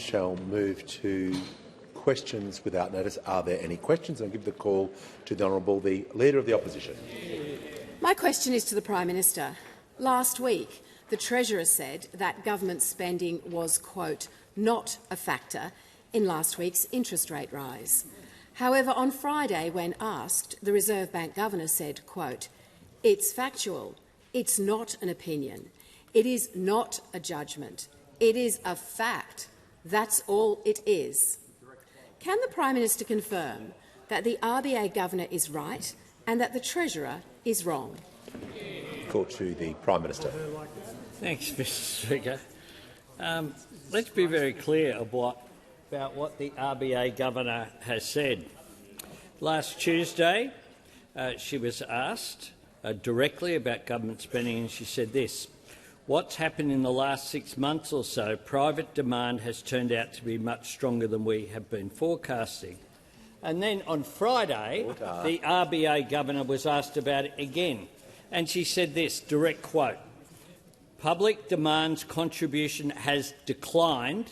shall move to questions without notice. Are there any questions? I'll give the call to the Honourable the Leader of the Opposition. My question is to the Prime Minister. Last week, the Treasurer said that government spending was, quote, not a factor in last week's interest rate rise. However, on Friday, when asked, the Reserve Bank Governor said, quote, it's factual, it's not an opinion, it is not a judgment, it is a fact. That's all it is. Can the Prime Minister confirm that the RBA Governor is right and that the Treasurer is wrong? Call to the Prime Minister. Thanks, Mr Speaker. Let's be very clear about what the RBA Governor has said. Last Tuesday, she was asked directly about government spending, and she said this: what's happened in the last 6 months or so, private demand has turned out to be much stronger than we have been forecasting. And then on Friday, the RBA Governor was asked about it again, and she said this, direct quote, public demand's contribution has declined,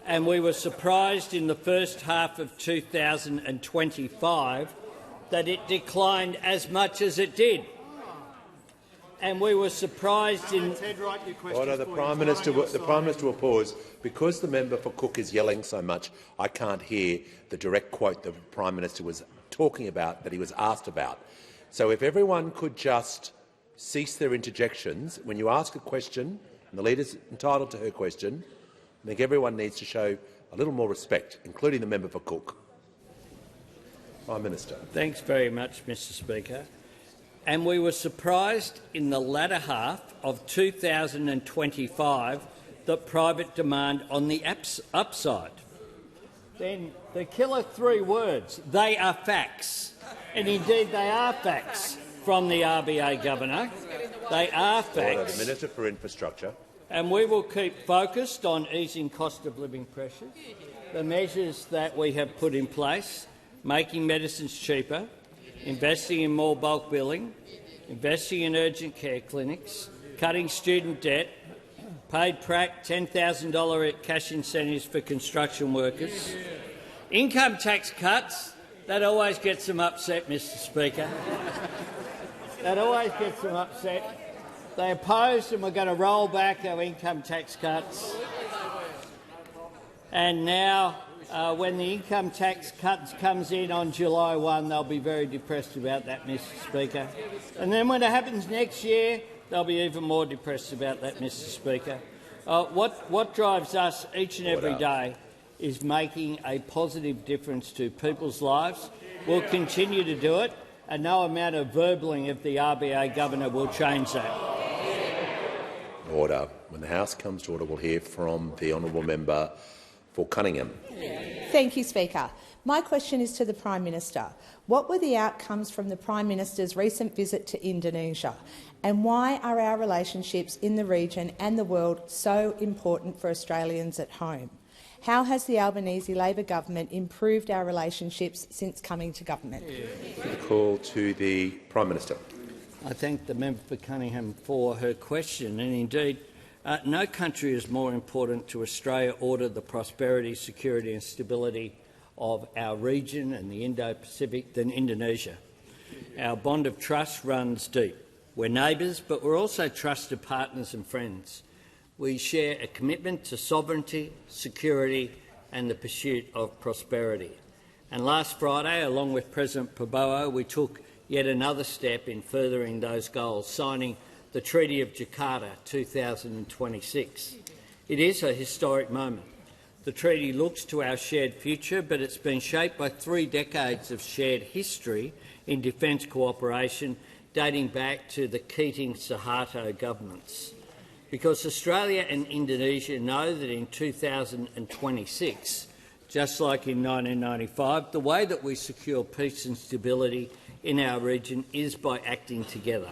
and we were surprised in the first half of 2025 that it declined as much as it did. And we were surprised in— Order. The Prime Minister will pause. Because the member for Cook is yelling so much, I can't hear the direct quote the Prime Minister was talking about, that he was asked about. So if everyone could just cease their interjections. When you ask a question, and the Leader's entitled to her question, I think everyone needs to show a little more respect, including the member for Cook. Prime Minister. Thanks very much, Mr Speaker. And we were surprised in the latter half of 2025 that private demand on the upside. Then the killer 3 words, they are facts. And indeed they are facts from the RBA Governor. They are facts. Order. The Minister for Infrastructure. And we will keep focused on easing cost of living pressures, the measures that we have put in place, making medicines cheaper, investing in more bulk billing, investing in urgent care clinics, cutting student debt, paid prac $10,000 cash incentives for construction workers, income tax cuts. That always gets them upset, Mr Speaker. That always gets them upset. They opposed, and we're going to roll back our income tax cuts. And now, when the income tax cuts comes in on July 1, they'll be very depressed about that, Mr Speaker. And then when it happens next year, they'll be even more depressed about that, Mr Speaker. What drives us each and every day is making a positive difference to people's lives. We'll continue to do it, and no amount of verballing of the RBA Governor will change that. Order. When the House comes to order, we'll hear from the honourable member for Cunningham. Thank you, Speaker. My question is to the Prime Minister. What were the outcomes from the Prime Minister's recent visit to Indonesia, and why are our relationships in the region and the world so important for Australians at home? How has the Albanese Labor government improved our relationships since coming to government? The call to the Prime Minister. I thank the member for Cunningham for her question, and indeed no country is more important to Australia or to the prosperity, security and stability of our region and the Indo-Pacific than Indonesia. Our bond of trust runs deep. We're neighbours, but we're also trusted partners and friends. We share a commitment to sovereignty, security and the pursuit of prosperity. And last Friday, along with President Prabowo, we took yet another step in furthering those goals, signing the Treaty of Jakarta 2026. It is a historic moment. The treaty looks to our shared future, but it's been shaped by 3 decades of shared history in defence cooperation dating back to the Keating-Suharto governments. Because Australia and Indonesia know that in 2026, just like in 1995, the way that we secure peace and stability in our region is by acting together.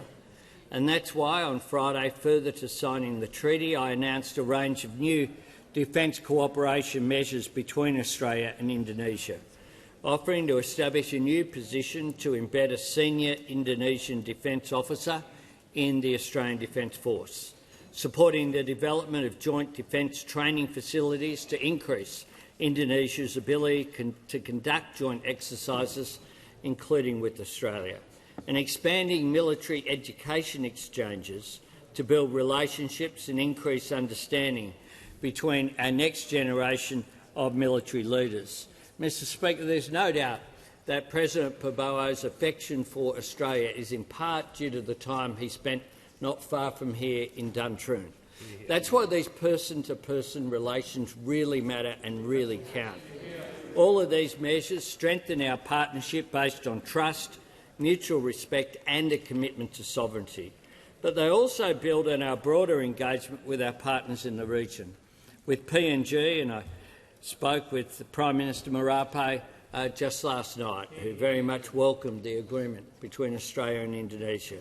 And that's why on Friday, further to signing the treaty, I announced a range of new defence cooperation measures between Australia and Indonesia, offering to establish a new position to embed a senior Indonesian defence officer in the Australian Defence Force, supporting the development of joint defence training facilities to increase Indonesia's ability to conduct joint exercises, including with Australia, and expanding military education exchanges to build relationships and increase understanding between our next generation of military leaders. Mr Speaker, there's no doubt that President Prabowo's affection for Australia is in part due to the time he spent not far from here in Duntroon. That's why these person-to-person relations really matter and really count. All of these measures strengthen our partnership based on trust, mutual respect and a commitment to sovereignty. But they also build on our broader engagement with our partners in the region. With PNG, and I spoke with Prime Minister Marape just last night, who very much welcomed the agreement between Australia and Indonesia,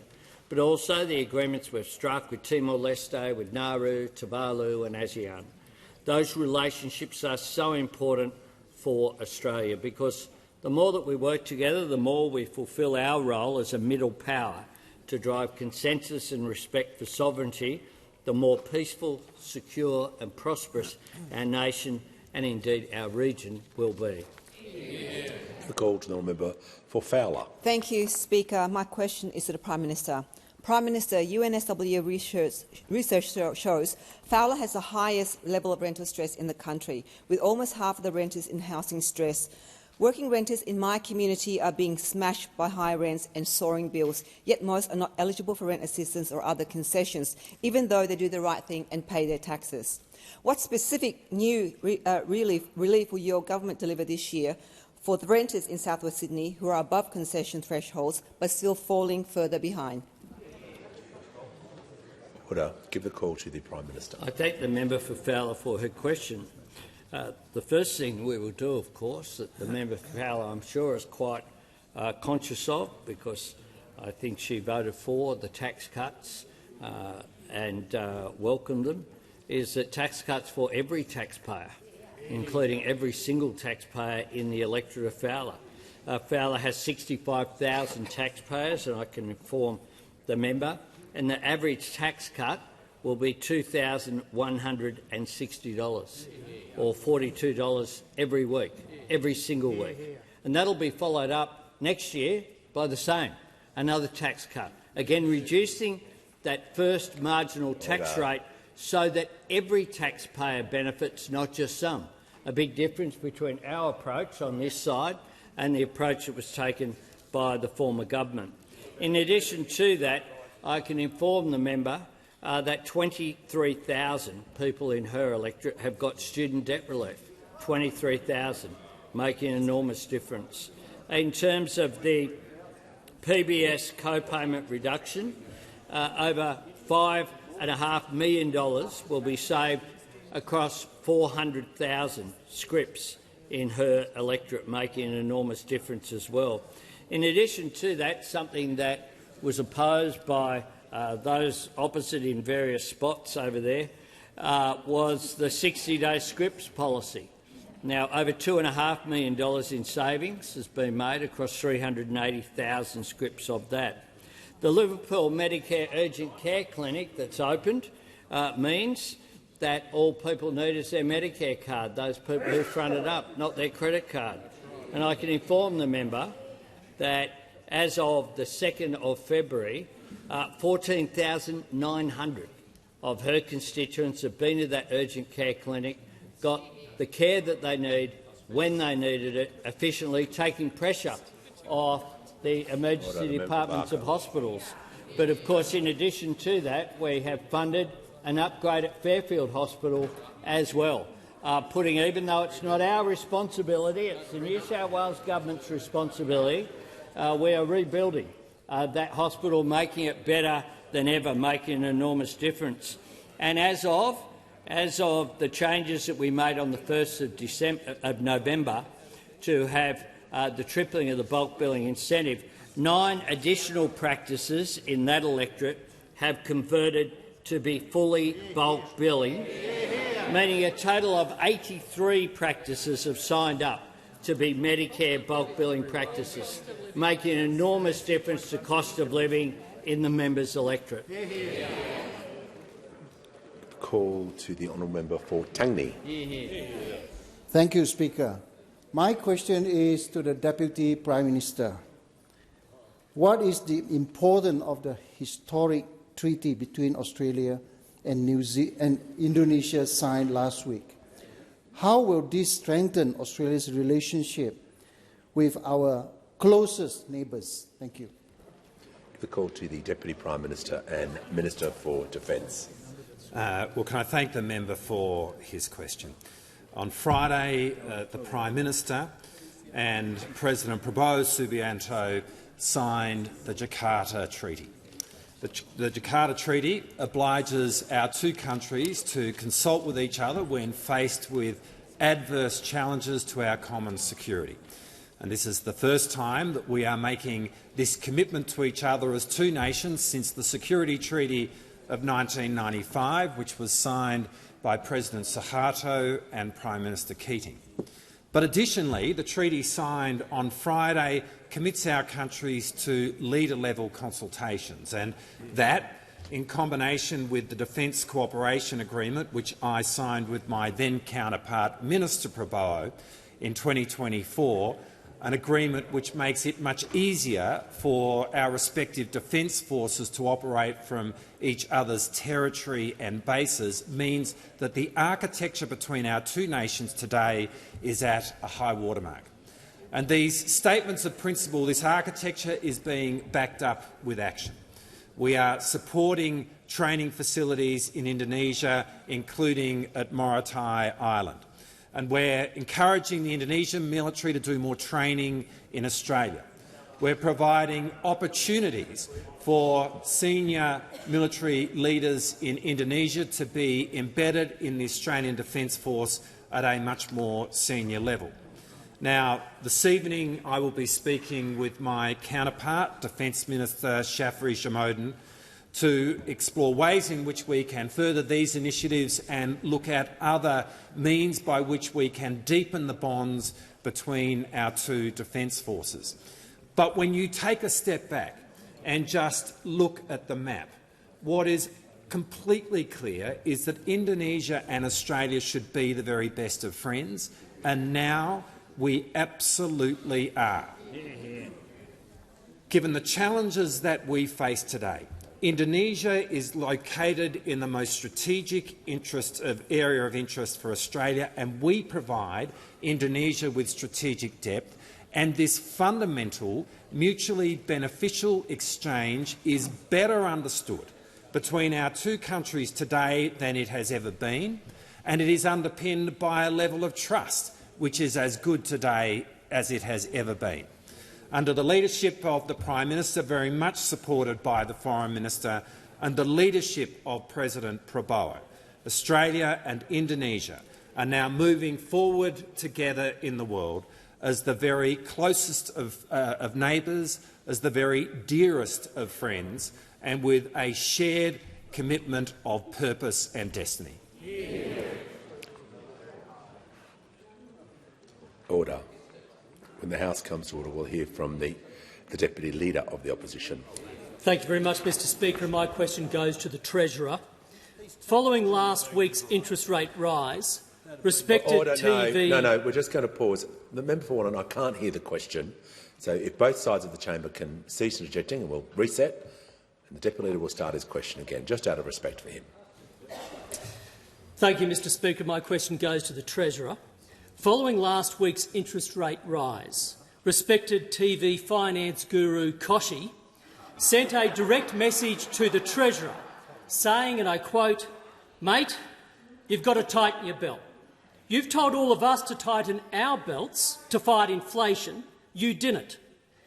but also the agreements we've struck with Timor-Leste, with Nauru, Tuvalu and ASEAN. Those relationships are so important for Australia because the more that we work together, the more we fulfil our role as a middle power to drive consensus and respect for sovereignty, the more peaceful, secure and prosperous our nation and indeed our region will be. The call to the member for Fowler. Thank you, Speaker. My question is to the Prime Minister. Prime Minister, UNSW research shows Fowler has the highest level of rental stress in the country, with almost half of the renters in housing stress. Working renters in my community are being smashed by high rents and soaring bills, yet most are not eligible for rent assistance or other concessions, even though they do the right thing and pay their taxes. What specific new relief will your government deliver this year for the renters in South West Sydney who are above concession thresholds but still falling further behind? Order. Give the call to the Prime Minister. I thank the member for Fowler for her question. The first thing we will do, of course, that the member for Fowler, I'm sure, is quite conscious of, because I think she voted for the tax cuts and welcomed them, is that tax cuts for every taxpayer, including every single taxpayer in the electorate of Fowler. Fowler has 65,000 taxpayers, and I can inform the member, and the average tax cut will be $2,160, or $42 every week, every single week. And that'll be followed up next year by the same, another tax cut, again reducing that first marginal tax rate so that every taxpayer benefits, not just some. A big difference between our approach on this side and the approach that was taken by the former government. In addition to that, I can inform the member that 23,000 people in her electorate have got student debt relief. 23,000, making an enormous difference. In terms of the PBS co-payment reduction, over $5.5 million will be saved across 400,000 scripts in her electorate, making an enormous difference as well. In addition to that, something that was opposed by those opposite in various spots over there was the 60-day scripts policy. Now, over $2.5 million in savings has been made across 380,000 scripts of that. The Liverpool Medicare Urgent Care Clinic that's opened means that all people need is their Medicare card, those people who fronted up, not their credit card. And I can inform the member that as of the 2nd of February, 14,900 of her constituents have been to that urgent care clinic, got the care that they need when they needed it efficiently, taking pressure off the emergency departments of hospitals. But of course, in addition to that, we have funded an upgrade at Fairfield Hospital as well, putting, even though it's not our responsibility, it's the New South Wales government's responsibility, we are rebuilding that hospital, making it better than ever, making an enormous difference. And as of the changes that we made on the 1st of November to have the tripling of the bulk billing incentive, 9 additional practices in that electorate have converted to be fully bulk billing, meaning a total of 83 practices have signed up to be Medicare bulk billing practices, making an enormous difference to cost of living in the members' electorate. call to the honourable member for Tangney. Thank you, Speaker. My question is to the Deputy Prime Minister. What is the importance of the historic treaty between Australia and Indonesia signed last week? How will this strengthen Australia's relationship with our closest neighbours? Thank you. The call to the Deputy Prime Minister and Minister for Defence. Well, can I thank the member for his question? On Friday, the Prime Minister and President Prabowo Subianto signed the Jakarta Treaty. The Jakarta Treaty obliges our two countries to consult with each other when faced with adverse challenges to our common security. And this is the first time that we are making this commitment to each other as two nations since the Security Treaty of 1995, which was signed by President Suharto and Prime Minister Keating. But additionally, the treaty signed on Friday commits our countries to leader-level consultations, and that, in combination with the Defence Cooperation Agreement, which I signed with my then-counterpart Minister Prabowo in 2024, an agreement which makes it much easier for our respective defence forces to operate from each other's territory and bases, means that the architecture between our two nations today is at a high watermark. And these statements of principle, this architecture, is being backed up with action. We are supporting training facilities in Indonesia, including at Morotai Island. And we're encouraging the Indonesian military to do more training in Australia. We're providing opportunities for senior military leaders in Indonesia to be embedded in the Australian Defence Force at a much more senior level. Now, this evening I will be speaking with my counterpart, Defence Minister Chaffey, to explore ways in which we can further these initiatives and look at other means by which we can deepen the bonds between our two defence forces. But when you take a step back and just look at the map, what is completely clear is that Indonesia and Australia should be the very best of friends, and now we absolutely are. Given the challenges that we face today, Indonesia is located in the most strategic area of interest for Australia, and we provide Indonesia with strategic depth. And this fundamental, mutually beneficial exchange is better understood between our two countries today than it has ever been, and it is underpinned by a level of trust which is as good today as it has ever been. Under the leadership of the Prime Minister, very much supported by the Foreign Minister, and the leadership of President Prabowo, Australia and Indonesia are now moving forward together in the world as the very closest of neighbours, as the very dearest of friends, and with a shared commitment of purpose and destiny. Order. When the House comes to order, we'll hear from the Deputy Leader of the Opposition. Thank you very much, Mr Speaker. And my question goes to the Treasurer. Following last week's interest rate rise, respected Order, TV— No, we're just going to pause. The member for one, and I can't hear the question. So if both sides of the chamber can cease interjecting, and we'll reset, and the Deputy Leader will start his question again, just out of respect for him. Thank you, Mr Speaker. My question goes to the Treasurer. Following last week's interest rate rise, respected TV finance guru Koshi sent a direct message to the Treasurer saying, and I quote, "Mate, you've got to tighten your belt. You've told all of us to tighten our belts to fight inflation. You didn't.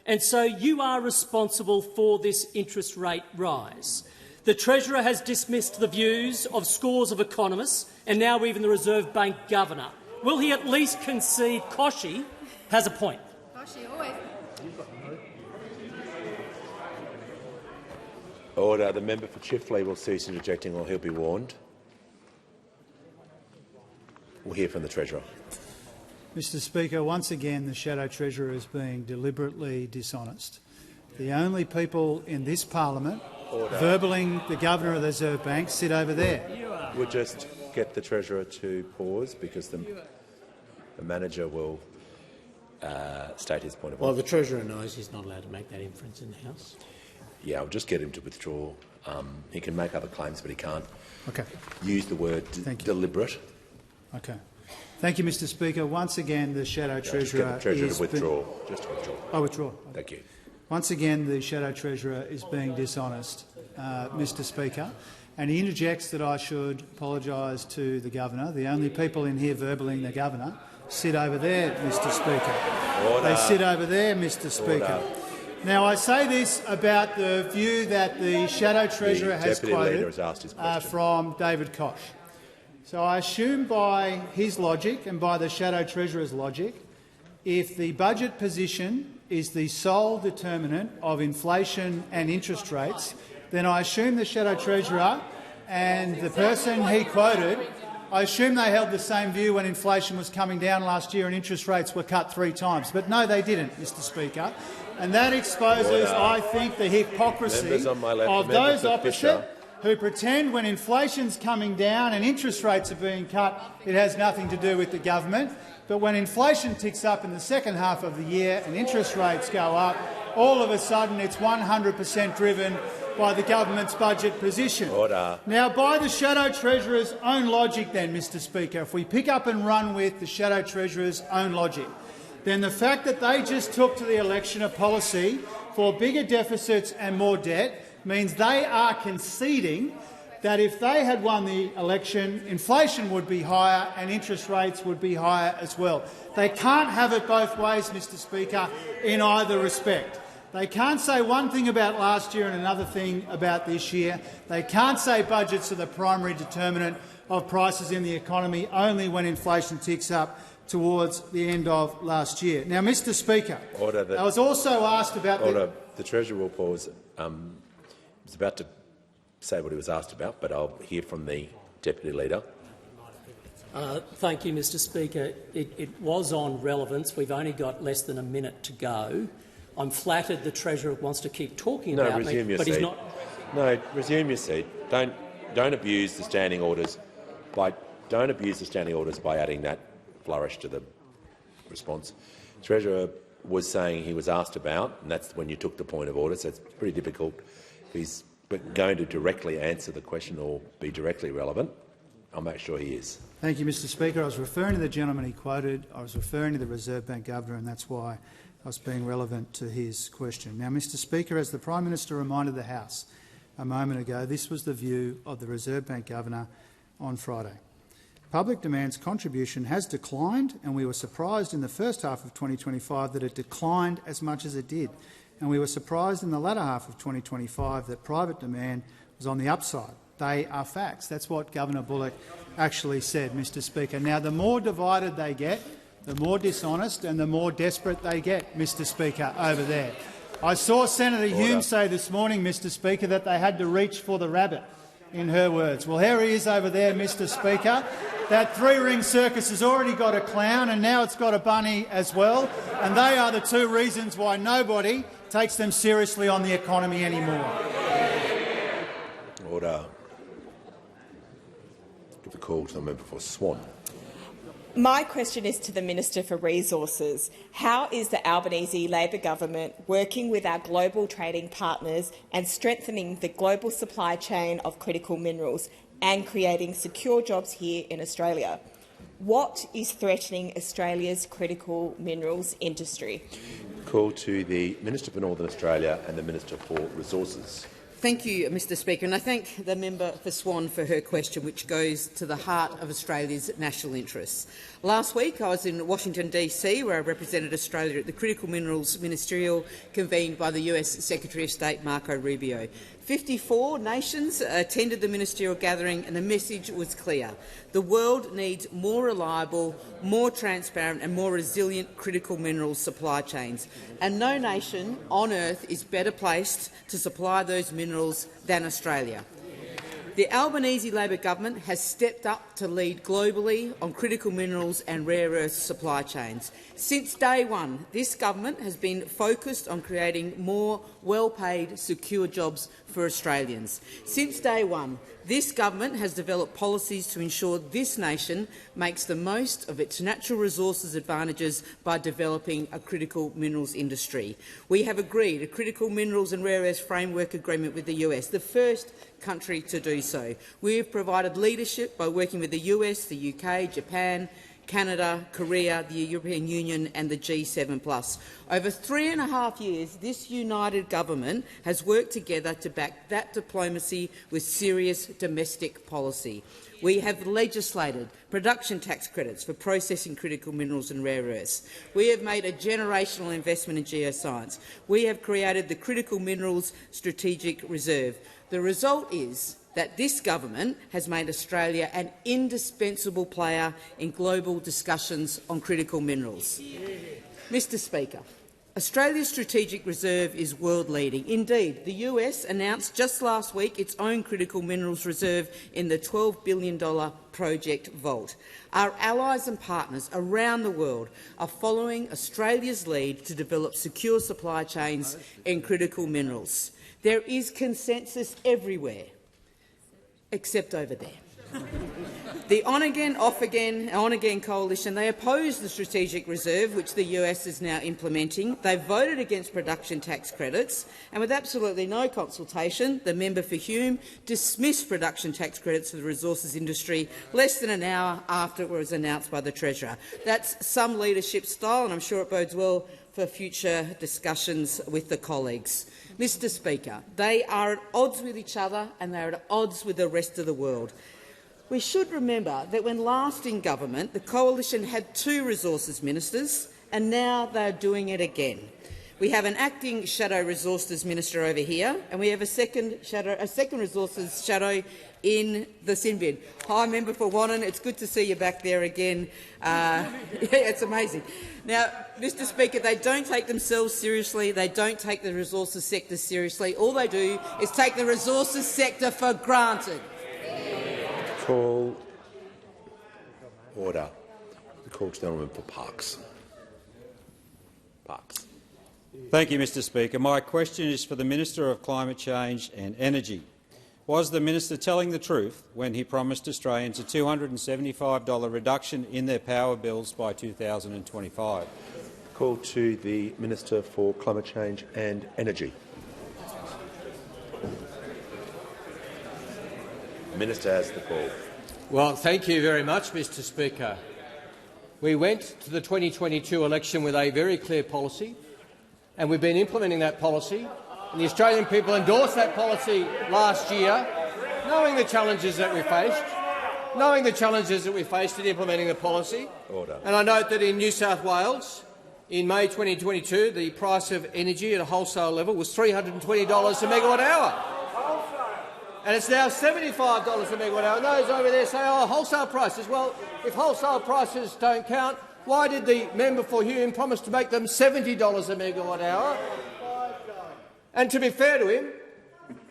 And so you are responsible for this interest rate rise." The Treasurer has dismissed the views of scores of economists and now even the Reserve Bank Governor. Will he at least concede Koshi has a point? Order. The member for Chifley will cease interjecting or he'll be warned. We'll hear from the Treasurer. Mr Speaker, once again the Shadow Treasurer is being deliberately dishonest. The only people in this parliament verballing the Governor of the Reserve Bank sit over there. we'll just get the Treasurer to pause because the manager will state his point of order. Well, the Treasurer knows he's not allowed to make that inference in the House. Yeah, I'll just get him to withdraw. He can make other claims, but he can't use the word deliberate. Okay. Thank you, Mr Speaker. Once again, the Shadow Treasurer Just get the Treasurer to withdraw. Just to withdraw. I withdraw. Thank you. Once again, the Shadow Treasurer is being dishonest, Mr Speaker, and he interjects that I should apologise to the Governor. The only people in here verbally the Governor sit over there, Mr Speaker. Order. They sit over there, Mr Speaker. Order. Now, I say this about the view that the Shadow Treasurer has quoted from David Koch. So I assume by his logic and by the Shadow Treasurer's logic, if the budget position is the sole determinant of inflation and interest rates, then I assume the Shadow Treasurer and the person he quoted, I assume they held the same view when inflation was coming down last year and interest rates were cut 3 times. But no, they didn't, Mr Speaker. And that exposes, I think, the hypocrisy of those opposite who pretend when inflation's coming down and interest rates are being cut, it has nothing to do with the government. But when inflation ticks up in the second half of the year and interest rates go up, all of a sudden it's 100% driven by the government's budget position. Order. Now, by the Shadow Treasurer's own logic then, Mr Speaker, if we pick up and run with the Shadow Treasurer's own logic, then the fact that they just took to the election a policy for bigger deficits and more debt means they are conceding that if they had won the election, inflation would be higher and interest rates would be higher as well. They can't have it both ways, Mr Speaker, in either respect. They can't say one thing about last year and another thing about this year. They can't say budgets are the primary determinant of prices in the economy only when inflation ticks up towards the end of last year. Now, Mr Speaker, I was also asked about the Treasurer will pause. I was about to say what he was asked about, but I'll hear from the Deputy Leader. Thank you, Mr Speaker. It was on relevance. We've only got less than a minute to go. I'm flattered the Treasurer wants to keep talking about me, but he's not. No, resume your seat. Don't abuse the standing orders by adding that flourish to the response. The Treasurer was saying he was asked about, and that's when you took the point of order, so it's pretty difficult if he's going to directly answer the question or be directly relevant. I'll make sure he is. Thank you, Mr Speaker. I was referring to the gentleman he quoted. I was referring to the Reserve Bank Governor, and that's why I was being relevant to his question. Now, Mr Speaker, as the Prime Minister reminded the House a moment ago, this was the view of the Reserve Bank Governor on Friday. Public demand's contribution has declined, and we were surprised in the first half of 2025 that it declined as much as it did. And we were surprised in the latter half of 2025 that private demand was on the upside. They are facts. That's what Governor Bullock actually said, Mr Speaker. Now, the more divided they get, the more dishonest and the more desperate they get, Mr Speaker, over there. I saw Senator Hume say this morning, Mr Speaker, that they had to reach for the rabbit, in her words. Well, here he is over there, Mr Speaker. That three-ring circus has already got a clown and now it's got a bunny as well, and they are the 2 reasons why nobody takes them seriously on the economy anymore. Order. Give the call to the member for Swan. My question is to the Minister for Resources. How is the Albanese Labor government working with our global trading partners and strengthening the global supply chain of critical minerals and creating secure jobs here in Australia? What is threatening Australia's critical minerals industry? Call to the Minister for Northern Australia and the Minister for Resources. Thank you, Mr Speaker, and I thank the member for Swan for her question, which goes to the heart of Australia's national interests. Last week I was in Washington DC, where I represented Australia at the Critical Minerals Ministerial convened by the US Secretary of State Marco Rubio. 54 nations attended the ministerial gathering, and the message was clear. The world needs more reliable, more transparent and more resilient critical minerals supply chains, and no nation on earth is better placed to supply those minerals than Australia. The Albanese Labor government has stepped up to lead globally on critical minerals and rare earth supply chains. Since day one, this government has been focused on creating more well-paid, secure jobs for Australians. Since day one, this government has developed policies to ensure this nation makes the most of its natural resources advantages by developing a critical minerals industry. We have agreed a critical minerals and rare earths framework agreement with the US, the first country to do so. We have provided leadership by working with the US, the UK, Japan, Canada, Korea, the European Union and the G7+. Over 3.5 years, this united government has worked together to back that diplomacy with serious domestic policy. We have legislated production tax credits for processing critical minerals and rare earths. We have made a generational investment in geoscience. We have created the Critical Minerals Strategic Reserve. The result is that this government has made Australia an indispensable player in global discussions on critical minerals. Mr Speaker, Australia's strategic reserve is world-leading. Indeed, the US announced just last week its own critical minerals reserve in the $12 billion Project Vault. Our allies and partners around the world are following Australia's lead to develop secure supply chains in critical minerals. There is consensus everywhere, except over there. The on-again, off-again, on-again coalition, they oppose the strategic reserve, which the US is now implementing. They voted against production tax credits, and with absolutely no consultation, the member for Hume dismissed production tax credits for the resources industry less than an hour after it was announced by the Treasurer. That's some leadership style, and I'm sure it bodes well for future discussions with the colleagues. Mr Speaker, they are at odds with each other and they are at odds with the rest of the world. We should remember that when last in government, the coalition had 2 resources ministers, and now they are doing it again. We have an acting shadow resources minister over here, and we have a second resources shadow in the sin bin. Hi, member for Wannon. It's good to see you back there again. Yeah, it's amazing. Now, Mr Speaker, they don't take themselves seriously. They don't take the resources sector seriously. All they do is take the resources sector for granted. Call order. The call to the gentleman for Parks. Parks. Thank you, Mr Speaker. My question is for the Minister of Climate Change and Energy. Was the minister telling the truth when he promised Australians a $275 reduction in their power bills by 2025? Call to the Minister for Climate Change and Energy. The Minister has the call. Well, thank you very much, Mr Speaker. We went to the 2022 election with a very clear policy, and we've been implementing that policy. And the Australian people endorsed that policy last year, knowing the challenges that we faced, in implementing the policy. Order. And I note that in New South Wales, in May 2022, the price of energy at a wholesale level was $320 a megawatt hour. And it's now $75 a megawatt hour. And those over there say, oh, wholesale prices. Well, if wholesale prices don't count, why did the member for Hume promise to make them $70 a megawatt hour? And to be fair to him,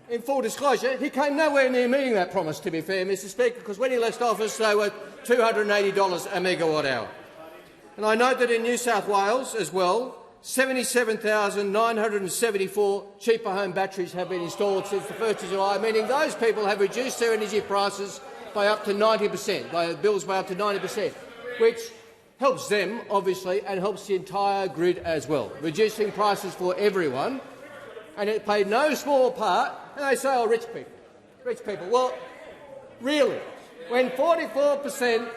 in full disclosure, he came nowhere near meeting that promise, to be fair, Mr Speaker, because when he left office they were $280 a megawatt hour. And I note that in New South Wales as well, 77,974 cheaper home batteries have been installed since the 1st of July, meaning those people have reduced their energy prices by up to 90%, by bills by up to 90%, which helps them, obviously, and helps the entire grid as well, reducing prices for everyone. And it played no small part, and they say, oh, rich people. Well, really, when 44%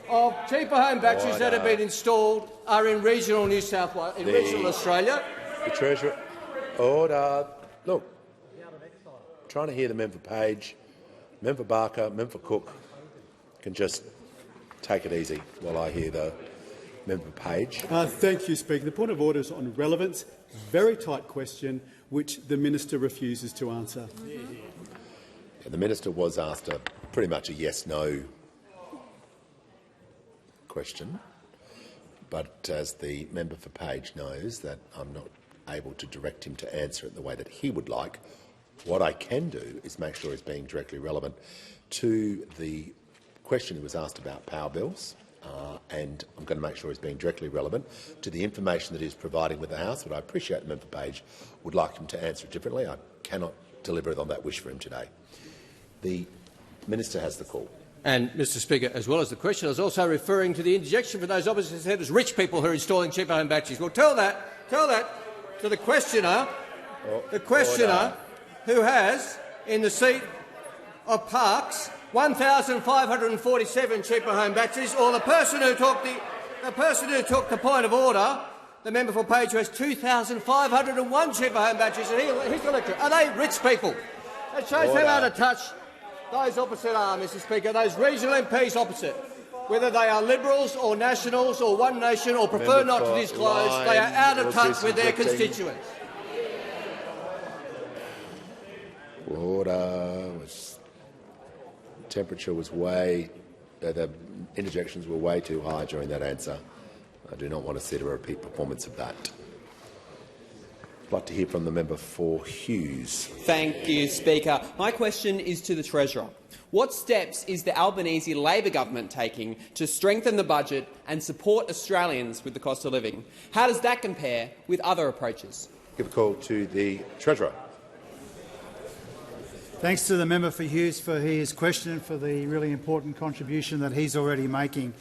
of cheaper home batteries that have been installed are in regional New South Wales, in regional Australia. The Treasurer. Order. Look, I'm trying to hear the member Page, member Barker, member Cook can just take it easy while I hear the member Page. Thank you, Speaker. The point of order is on relevance. Very tight question, which the minister refuses to answer. And the minister was asked pretty much a yes/no question, but as the member for Page knows that I'm not able to direct him to answer it the way that he would like, what I can do is make sure he's being directly relevant to the question that was asked about power bills, and I'm going to make sure he's being directly relevant to the information that he's providing with the House, but I appreciate the member Page would like him to answer it differently. I cannot deliver on that wish for him today. The Minister has the call. And, Mr Speaker, as well as the question, I was also referring to the interjection for those opposite said as rich people who are installing cheaper home batteries. Well, tell that to the questioner, who has in the seat of Parks 1,547 cheaper home batteries, or the person who took the point of order, the member for Page, who has 2,501 cheaper home batteries, and he's elected. Are they rich people? It shows how out of touch those opposite are, Mr Speaker, those regional MPs opposite. Whether they are Liberals or Nationals or One Nation or prefer not to disclose, they are out of touch with their constituents. Order. Temperature was the interjections were way too high during that answer. I do not want to see a repeat performance of that. I'd like to hear from the member for Hughes. Thank you, Speaker. My question is to the Treasurer. What steps is the Albanese Labor government taking to strengthen the budget and support Australians with the cost of living? How does that compare with other approaches? Give a call to the Treasurer. Thanks to the member for Hughes for his question and for the really important contribution that he's already making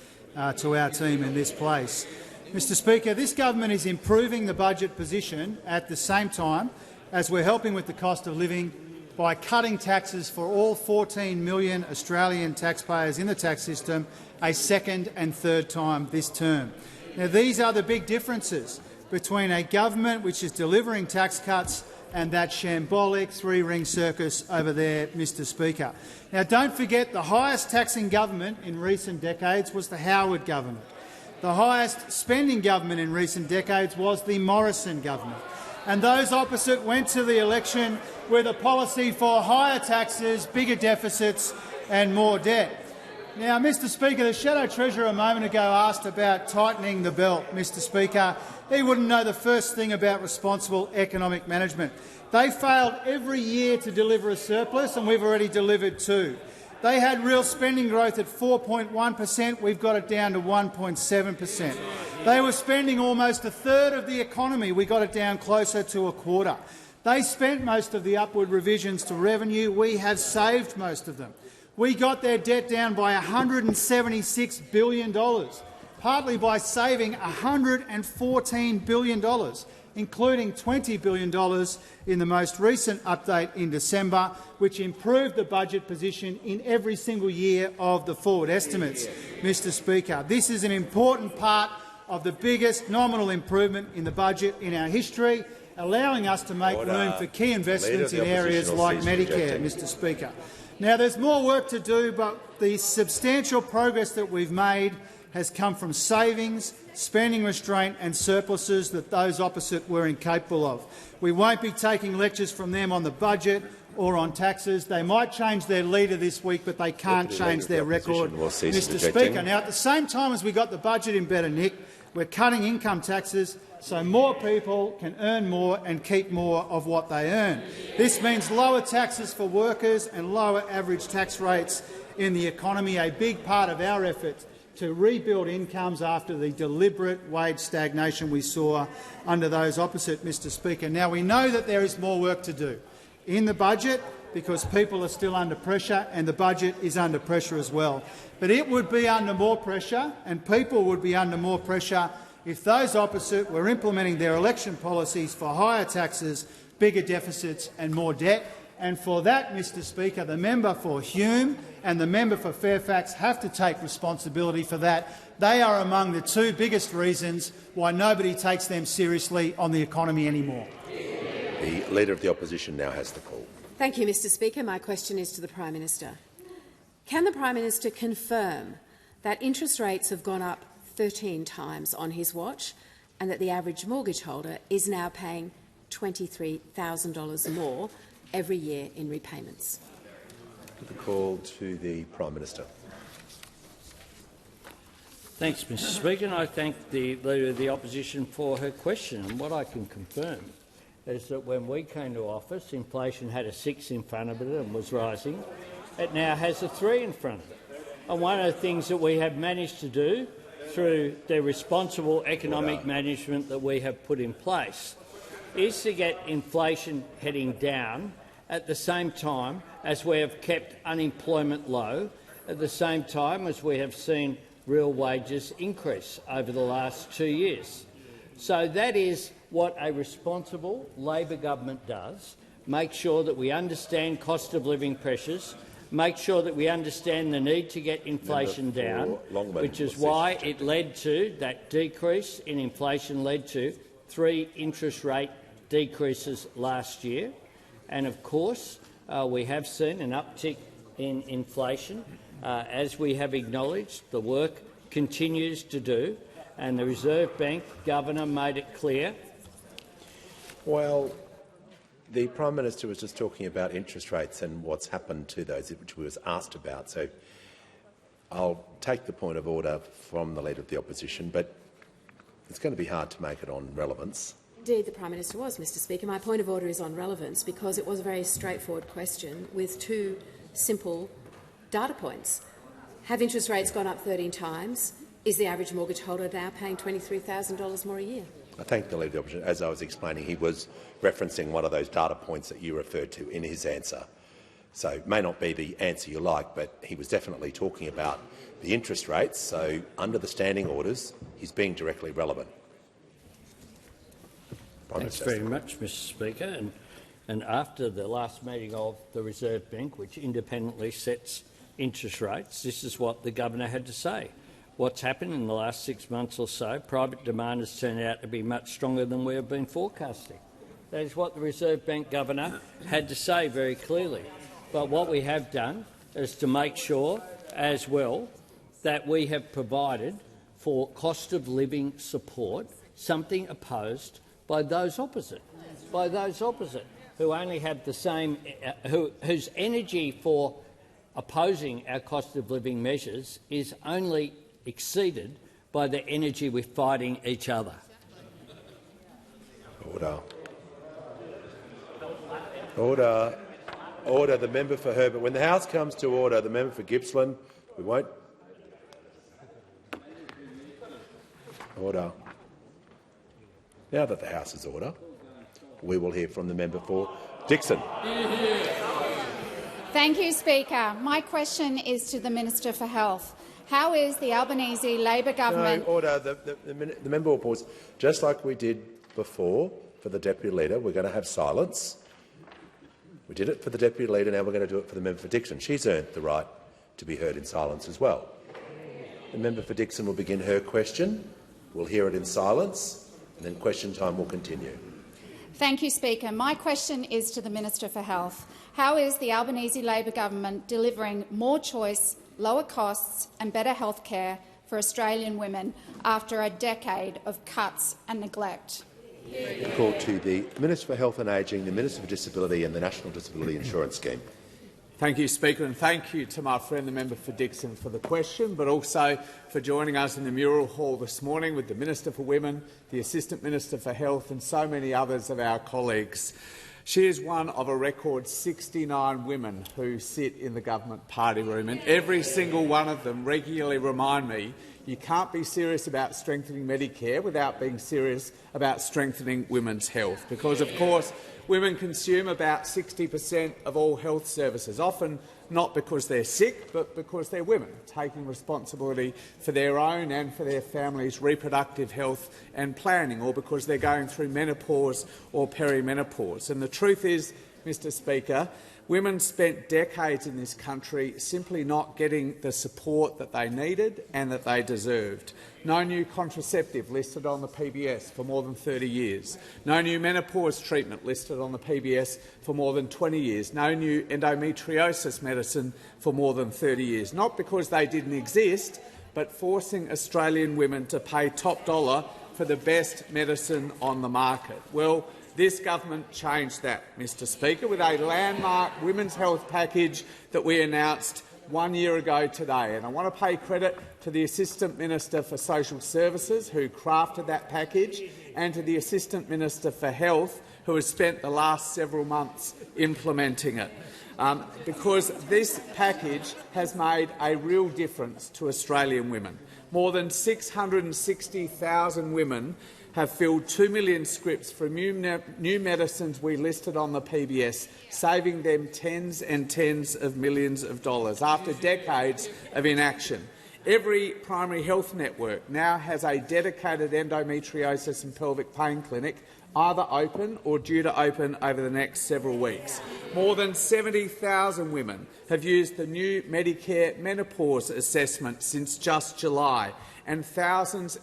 to our team in this place. Mr Speaker, this government is improving the budget position at the same time as we're helping with the cost of living by cutting taxes for all 14 million Australian taxpayers in the tax system a second and third time this term. Now, these are the big differences between a government which is delivering tax cuts and that shambolic three-ring circus over there, Mr Speaker. Now, don't forget the highest taxing government in recent decades was the Howard government. The highest spending government in recent decades was the Morrison government. And those opposite went to the election with a policy for higher taxes, bigger deficits and more debt. Now, Mr Speaker, the Shadow Treasurer a moment ago asked about tightening the belt. Mr Speaker, he wouldn't know the first thing about responsible economic management. They failed every year to deliver a surplus, and we've already delivered two. They had real spending growth at 4.1%. We've got it down to 1.7%. They were spending almost a third of the economy. We got it down closer to a quarter. They spent most of the upward revisions to revenue. We have saved most of them. We got their debt down by $176 billion, partly by saving $114 billion, including $20 billion in the most recent update in December, which improved the budget position in every single year of the forward estimates. Mr Speaker, this is an important part of the biggest nominal improvement in the budget in our history, allowing us to make room for key investments in areas like Medicare, Mr Speaker. Now, there's more work to do, but the substantial progress that we've made has come from savings, spending restraint and surpluses that those opposite were incapable of. We won't be taking lectures from them on the budget or on taxes. They might change their leader this week, but they can't change their record, Mr Speaker. Now, at the same time as we got the budget in better nick, we're cutting income taxes so more people can earn more and keep more of what they earn. This means lower taxes for workers and lower average tax rates in the economy, a big part of our effort to rebuild incomes after the deliberate wage stagnation we saw under those opposite, Mr Speaker. Now, we know that there is more work to do in the budget because people are still under pressure and the budget is under pressure as well. But it would be under more pressure and people would be under more pressure if those opposite were implementing their election policies for higher taxes, bigger deficits and more debt. And for that, Mr Speaker, the member for Hume and the member for Fairfax have to take responsibility for that. They are among the two biggest reasons why nobody takes them seriously on the economy anymore. The Leader of the Opposition now has the call. Thank you, Mr Speaker. My question is to the Prime Minister. Can the Prime Minister confirm that interest rates have gone up 13 times on his watch and that the average mortgage holder is now paying $23,000 more every year in repayments? Give a call to the Prime Minister. Thanks, Mr Speaker, and I thank the Leader of the Opposition for her question. And what I can confirm is that when we came to office, inflation had a 6 in front of it and was rising. It now has a 3 in front of it. And one of the things that we have managed to do through the responsible economic management that we have put in place is to get inflation heading down at the same time as we have kept unemployment low, at the same time as we have seen real wages increase over the last 2 years. So that is what a responsible Labor government does: make sure that we understand cost of living pressures, make sure that we understand the need to get inflation down, which is why it led to that decrease in inflation, led to 3 interest rate decreases last year. And of course, we have seen an uptick in inflation. As we have acknowledged, the work continues to do, and the Reserve Bank Governor made it clear. Well, the Prime Minister was just talking about interest rates and what's happened to those, which we was asked about. So I'll take the point of order from the Leader of the Opposition, but it's going to be hard to make it on relevance. Indeed, the Prime Minister was, Mr Speaker. My point of order is on relevance because it was a very straightforward question with 2 simple data points. Have interest rates gone up 13 times? Is the average mortgage holder now paying $23,000 more a year? I thank the Leader of the Opposition. As I was explaining, he was referencing one of those data points that you referred to in his answer. So it may not be the answer you like, but he was definitely talking about the interest rates. So under the standing orders, he's being directly relevant. Thanks very much, Mr Speaker. And after the last meeting of the Reserve Bank, which independently sets interest rates, this is what the Governor had to say. What's happened in the last 6 months or so, private demand has turned out to be much stronger than we have been forecasting. That is what the Reserve Bank Governor had to say very clearly. But what we have done is to make sure as well that we have provided for cost of living support, something opposed by those opposite, who only have the same, whose energy for opposing our cost of living measures is only exceeded by the energy we're fighting each other. Order. Order. Order. The member for Herbert. When the House comes to order, the member for Gippsland, we won't. Order. Now that the House is order, we will hear from the member for Dixon. Thank you, Speaker. My question is to the Minister for Health. How is the Albanese Labor government— No, order. The member will pause. Just like we did before for the Deputy Leader, we're going to have silence. We did it for the Deputy Leader, now we're going to do it for the member for Dixon. She's earned the right to be heard in silence as well. The member for Dixon will begin her question. We'll hear it in silence, and then question time will continue. Thank you, Speaker. My question is to the Minister for Health. How is the Albanese Labor government delivering more choice, lower costs and better health care for Australian women after a decade of cuts and neglect? Call to the Minister for Health and Ageing, the Minister for Disability and the National Disability Insurance Scheme. Thank you, Speaker, and thank you to my friend the member for Dixon for the question, but also for joining us in the Mural Hall this morning with the Minister for Women, the Assistant Minister for Health and so many others of our colleagues. She is one of a record 69 women who sit in the government party room, and every single one of them regularly remind me you can't be serious about strengthening Medicare without being serious about strengthening women's health, because, of course, women consume about 60% of all health services, often not because they're sick, but because they're women, taking responsibility for their own and for their families' reproductive health and planning, or because they're going through menopause or perimenopause. And the truth is, Mr Speaker, women spent decades in this country simply not getting the support that they needed and that they deserved. No new contraceptive listed on the PBS for more than 30 years. No new menopause treatment listed on the PBS for more than 20 years. No new endometriosis medicine for more than 30 years. Not because they didn't exist, but forcing Australian women to pay top dollar for the best medicine on the market. Well, this government changed that, Mr Speaker, with a landmark women's health package that we announced 1 year ago today. And I want to pay credit to the Assistant Minister for Social Services, who crafted that package, and to the Assistant Minister for Health, who has spent the last several months implementing it. Because this package has made a real difference to Australian women. More than 660,000 women have filled 2 million scripts for new medicines we listed on the PBS, saving them tens and tens of millions of dollars after decades of inaction. Every primary health network now has a dedicated endometriosis and pelvic pain clinic, either open or due to open over the next several weeks. More than 70,000 women have used the new Medicare menopause assessment since just July, and thousands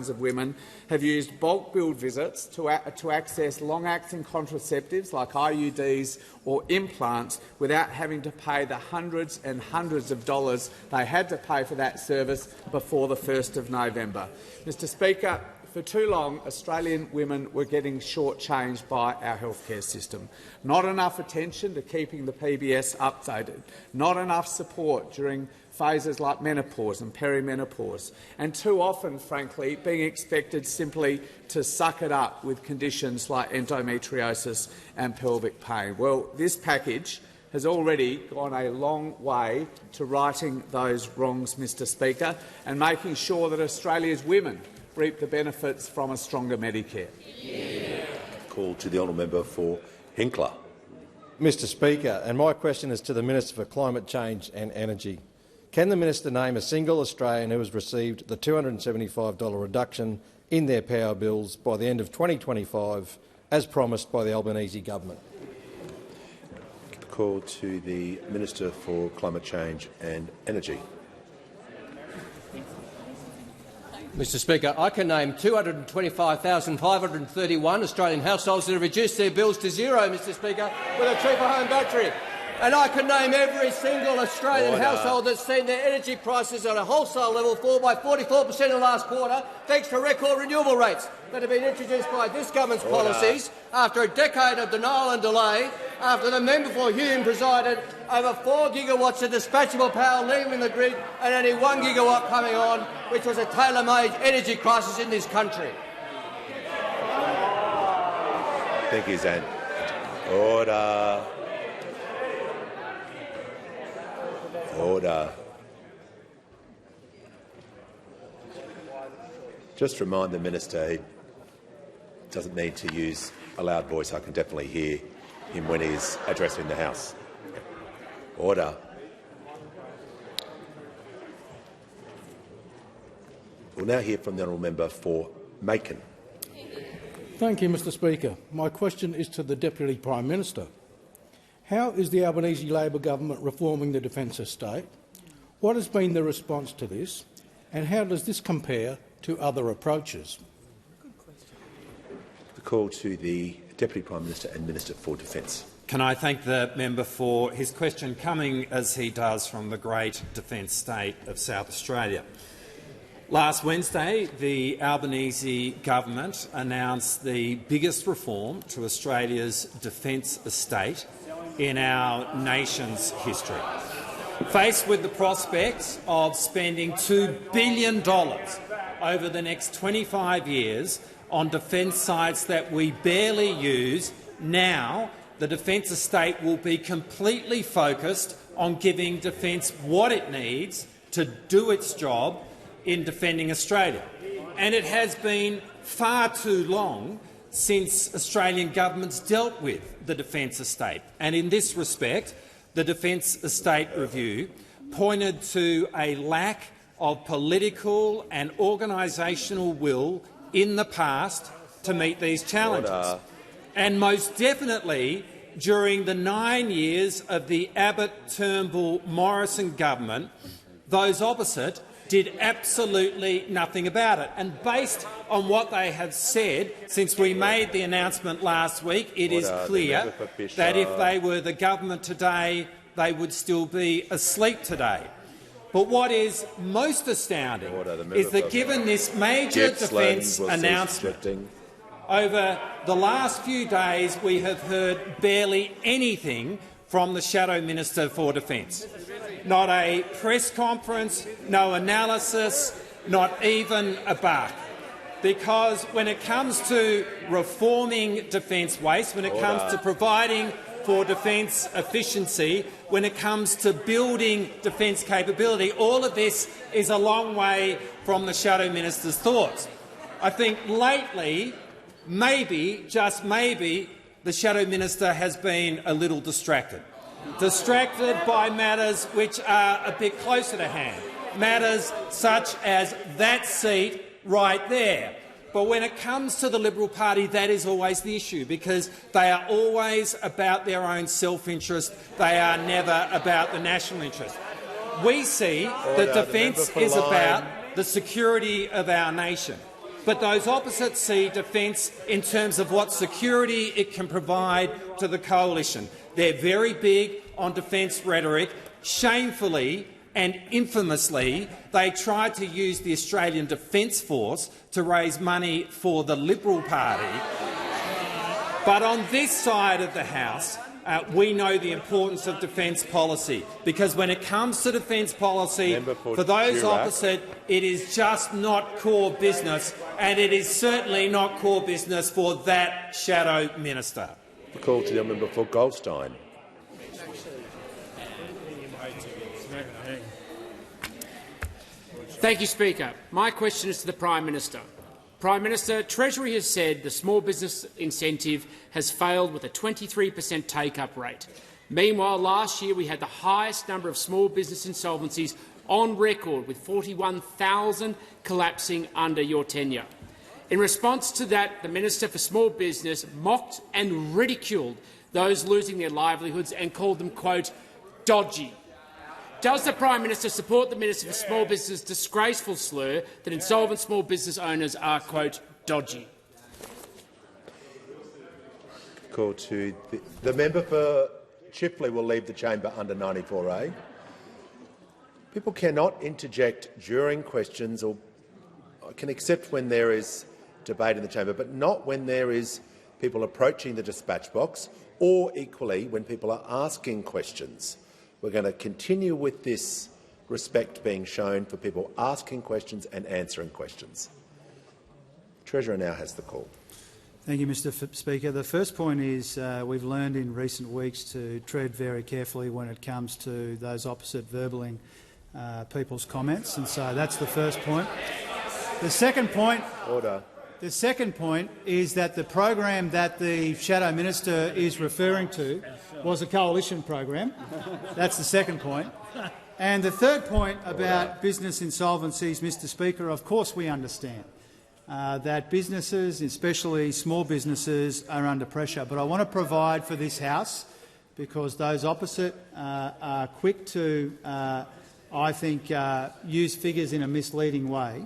of women have used bulk billed visits to access long-acting contraceptives like IUDs or implants without having to pay the hundreds and hundreds of dollars they had to pay for that service before the 1st of November. Mr Speaker, for too long, Australian women were getting shortchanged by our healthcare system. Not enough attention to keeping the PBS updated, not enough support during phases like menopause and perimenopause, and too often, frankly, being expected simply to suck it up with conditions like endometriosis and pelvic pain. Well, this package has already gone a long way to righting those wrongs, Mr Speaker, and making sure that Australia's women reap the benefits from a stronger Medicare. Call to the honourable member for Hinkler. Mr Speaker, and my question is to the Minister for Climate Change and Energy. Can the minister name a single Australian who has received the $275 reduction in their power bills by the end of 2025, as promised by the Albanese government? Call to the Minister for Climate Change and Energy. Mr Speaker, I can name 225,531 Australian households that have reduced their bills to zero, Mr Speaker, with a cheaper home battery. And I can name every single Australian household that's seen their energy prices at a wholesale level fall by 44% in the last quarter, thanks to record renewable rates that have been introduced by this government's policies after a decade of denial and delay, after the member for Hume presided over 4 gigawatts of dispatchable power leaving the grid and only 1 gigawatt coming on, which was a tailor-made energy crisis in this country. Thank you, Zan. Order. Order. Just remind the minister he doesn't need to use a loud voice. I can definitely hear him when he's addressing the House. Order. We'll now hear from the honourable member for Macon. Thank you, Mr Speaker. My question is to the Deputy Prime Minister. How is the Albanese Labor government reforming the defence estate? What has been the response to this, and how does this compare to other approaches? The call to the Deputy Prime Minister and Minister for Defence. Can I thank the member for his question, coming as he does from the great defence state of South Australia. Last Wednesday, the Albanese government announced the biggest reform to Australia's defence estate in our nation's history. Faced with the prospect of spending $2 billion over the next 25 years on defence sites that we barely use, now the defence estate will be completely focused on giving defence what it needs to do its job in defending Australia. And it has been far too long since Australian governments dealt with the defence estate. And in this respect, the Defence Estate Review pointed to a lack of political and organisational will in the past to meet these challenges. Order. And most definitely during the 9 years of the Abbott-Turnbull-Morrison government, those opposite did absolutely nothing about it. And based on what they have said since we made the announcement last week, it is clear that if they were the government today, they would still be asleep today. But what is most astounding is that given this major defence announcement, over the last few days we have heard barely anything from the Shadow Minister for Defence. Not a press conference, no analysis, not even a bark. Because when it comes to reforming defence waste, when it comes to providing for defence efficiency when it comes to building defence capability. All of this is a long way from the Shadow Minister's thoughts. I think lately, maybe, just maybe, the Shadow Minister has been a little distracted by matters which are a bit closer to hand, matters such as that seat right there. But when it comes to the Liberal Party, that is always the issue, because they are always about their own self-interest. They are never about the national interest. We see that defence is about the security of our nation, but those opposites see defence in terms of what security it can provide to the coalition. They're very big on defence rhetoric. Shamefully and infamously, they tried to use the Australian Defence Force to raise money for the Liberal Party. But on this side of the House, we know the importance of defence policy, because when it comes to defence policy, for those opposite, it is just not core business, and it is certainly not core business for that Shadow Minister. The call to the member for Goldstein. Thank you, Speaker. My question is to the Prime Minister. Prime Minister, Treasury has said the small business incentive has failed with a 23% take-up rate. Meanwhile, last year we had the highest number of small business insolvencies on record, with 41,000 collapsing under your tenure. In response to that, the Minister for Small Business mocked and ridiculed those losing their livelihoods and called them, quote, dodgy. Does the Prime Minister support the Minister for Small Business' disgraceful slur that insolvent small business owners are, quote, dodgy? Call to the member for Chifley will leave the chamber under 94A. People cannot interject during questions, or can accept when there is debate in the chamber, but not when there is people approaching the dispatch box, or equally when people are asking questions. We're going to continue with this respect being shown for people asking questions and answering questions. Treasurer now has the call. Thank you, Mr Speaker. The first point is we've learned in recent weeks to tread very carefully when it comes to those opposite verballing people's comments, and so that's the first point. The second point. Order. The second point is that the program that the Shadow Minister is referring to was a coalition program. That's the second point. And the third point about business insolvencies, Mr Speaker, of course we understand that businesses, especially small businesses, are under pressure. But I want to provide for this House, because those opposite are quick to, I think, use figures in a misleading way.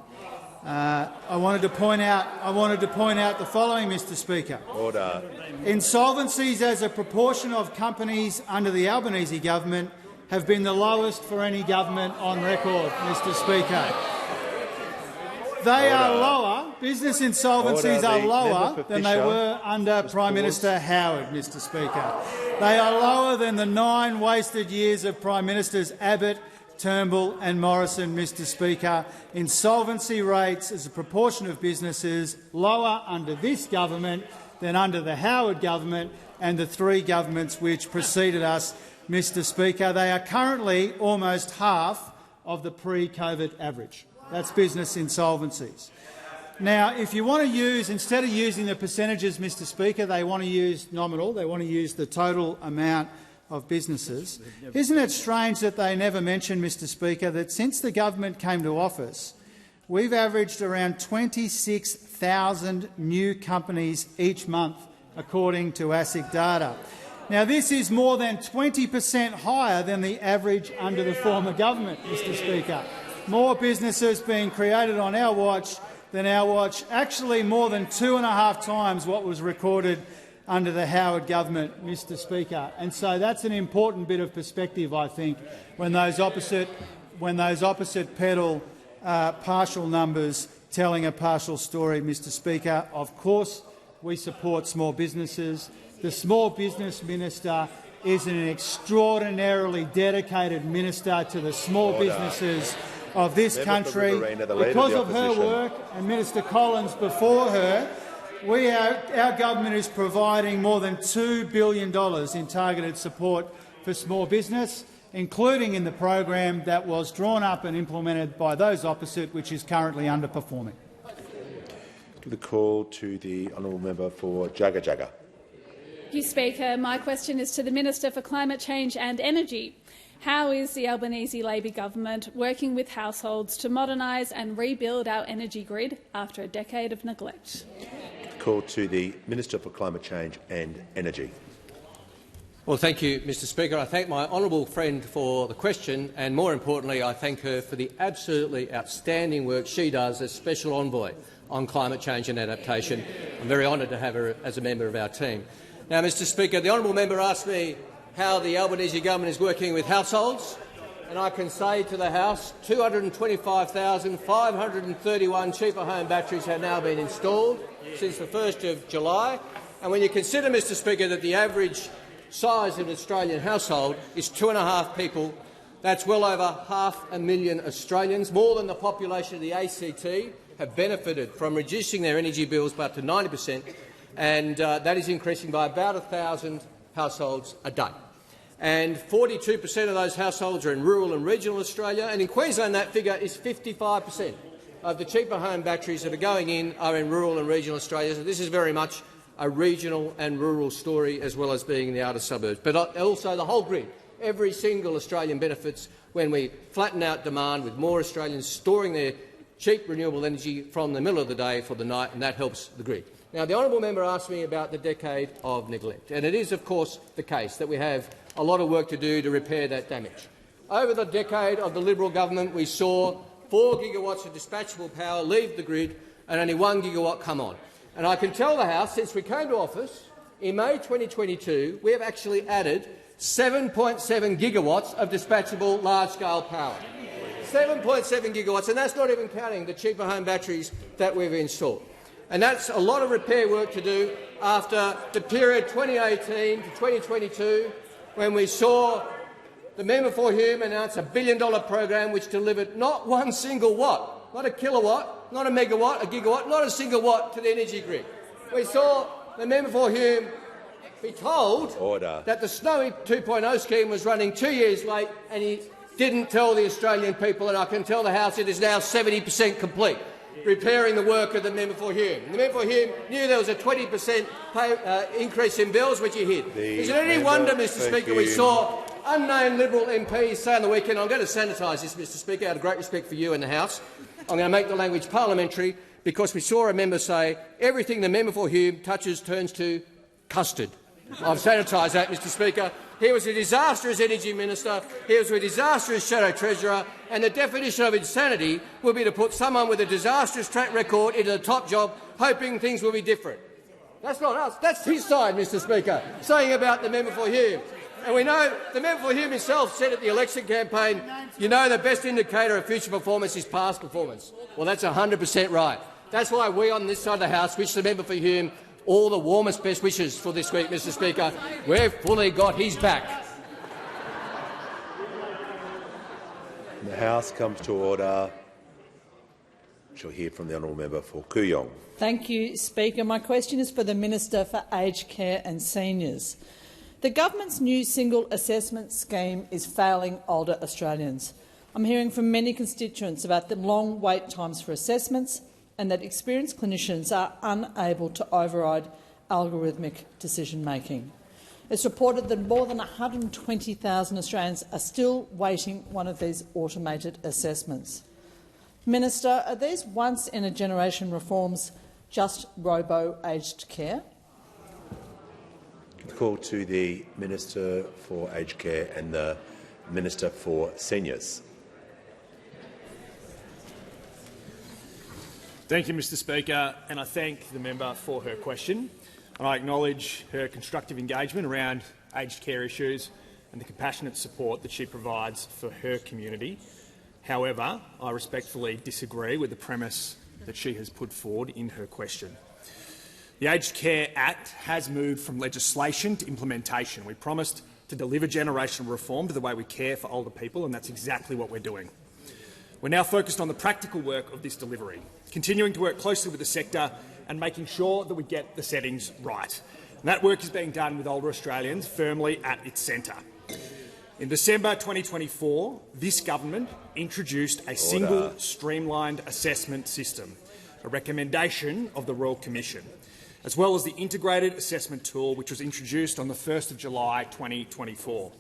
I wanted to point out the following, Mr Speaker. Order. Insolvencies as a proportion of companies under the Albanese government have been the lowest for any government on record, Mr Speaker. They are lower, business insolvencies are lower than they were under Prime Minister Howard, Mr Speaker. They are lower than the 9 wasted years of Prime Ministers Abbott, Turnbull and Morrison, Mr Speaker. Insolvency rates as a proportion of businesses lower under this government than under the Howard government and the 3 governments which preceded us, Mr Speaker. They are currently almost half of the pre-COVID average. That's business insolvencies. Now, if you want to use, instead of using the percentages, Mr Speaker, they want to use nominal, they want to use the total amount of businesses. Isn't it strange that they never mention, Mr Speaker, that since the government came to office, we've averaged around 26,000 new companies each month, according to ASIC data. Now, this is more than 20% higher than the average under the former government, Mr Speaker. More businesses being created on our watch than our watch, actually more than 2.5 times what was recorded under the Howard government, Mr Speaker. And so that's an important bit of perspective, I think, when those opposite peddle partial numbers telling a partial story, Mr Speaker. Of course we support small businesses. The Small Business Minister is an extraordinarily dedicated minister to the small businesses of this country. Because of her work and Minister Collins before her, Our government is providing more than $2 billion in targeted support for small business, including in the program that was drawn up and implemented by those opposite, which is currently underperforming. The call to the honourable member for Jagga Jagga. Thank you, Speaker. My question is to the Minister for Climate Change and Energy. How is the Albanese Labor government working with households to modernise and rebuild our energy grid after a decade of neglect? Call to the Minister for Climate Change and Energy. Well, thank you, Mr Speaker. I thank my honourable friend for the question, and more importantly, I thank her for the absolutely outstanding work she does as Special Envoy on climate change and adaptation. I'm very honoured to have her as a member of our team. Now, Mr Speaker, the honourable member asked me how the Albanese government is working with households, and I can say to the House 225,531 cheaper home batteries have now been installed since the 1st of July. And when you consider, Mr Speaker, that the average size of an Australian household is 2.5 people, that's well over 500,000 Australians, more than the population of the ACT, have benefited from reducing their energy bills by up to 90%, and that is increasing by about 1,000 households a day. And 42% of those households are in rural and regional Australia, and in Queensland that figure is 55% of the cheaper home batteries that are going in are in rural and regional Australia. So this is very much a regional and rural story, as well as being in the outer suburbs. But also the whole grid. Every single Australian benefits when we flatten out demand, with more Australians storing their cheap renewable energy from the middle of the day for the night, and that helps the grid. Now, the honourable member asked me about the decade of neglect, and it is, of course, the case that we have a lot of work to do to repair that damage. Over the decade of the Liberal government, we saw 4 gigawatts of dispatchable power leave the grid and only 1 gigawatt come on. And I can tell the House, since we came to office in May 2022, we have actually added 7.7 gigawatts of dispatchable large-scale power. 7.7 gigawatts, and that's not even counting the cheaper home batteries that we've installed. And that's a lot of repair work to do after the period 2018 to 2022, when we saw the member for Hume announce a $1 billion program which delivered not one single watt, not a kilowatt, not a megawatt, a gigawatt, not a single watt to the energy grid. We saw the member for Hume be told that the Snowy 2.0 scheme was running 2 years late, and he didn't tell the Australian people, and I can tell the House it is now 70% complete, repairing the work of the member for Hume. The member for Hume knew there was a 20% increase in bills, which he hid. Is it any wonder, Mr Speaker, we saw unnamed Liberal MPs say on the weekend, I'm going to sanitise this, Mr Speaker, out of great respect for you and the House, I'm going to make the language parliamentary, because we saw a member say everything the member for Hume touches turns to custard. I've sanitised that, Mr Speaker. He was a disastrous energy minister, he was a disastrous shadow treasurer, and the definition of insanity will be to put someone with a disastrous track record into the top job, hoping things will be different. That's not us. That's his side, Mr Speaker, saying about the member for Hume. And we know the member for Hume himself said at the election campaign, you know, the best indicator of future performance is past performance. Well, that's 100% right. That's why we on this side of the House wish the member for Hume all the warmest best wishes for this week, Mr Speaker. We've fully got his back. The House comes to order. Shall hear from the honourable member for Keogh. Thank you, Speaker. My question is for the Minister for Aged Care and Seniors. The government's new single assessment scheme is failing older Australians. I'm hearing from many constituents about the long wait times for assessments and that experienced clinicians are unable to override algorithmic decision-making. It's reported that more than 120,000 Australians are still waiting one of these automated assessments. Minister, are these once-in-a-generation reforms just robo-aged care? Call to the Minister for Aged Care and the Minister for Seniors. Thank you, Mr Speaker, and I thank the member for her question. And I acknowledge her constructive engagement around aged care issues and the compassionate support that she provides for her community. However, I respectfully disagree with the premise that she has put forward in her question. The Aged Care Act has moved from legislation to implementation. We promised to deliver generational reform to the way we care for older people, and that's exactly what we're doing. We're now focused on the practical work of this delivery, continuing to work closely with the sector and making sure that we get the settings right. And that work is being done with older Australians firmly at its centre. In December 2024, this government introduced a single streamlined assessment system, a recommendation of the Royal Commission, as well as the integrated assessment tool which was introduced on the 1st of July 2024.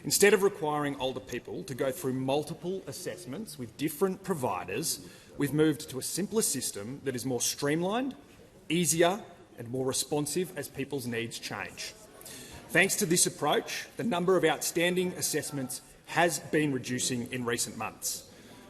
Instead of requiring older people to go through multiple assessments with different providers, we've moved to a simpler system that is more streamlined, easier and more responsive as people's needs change. Thanks to this approach, the number of outstanding assessments has been reducing in recent months.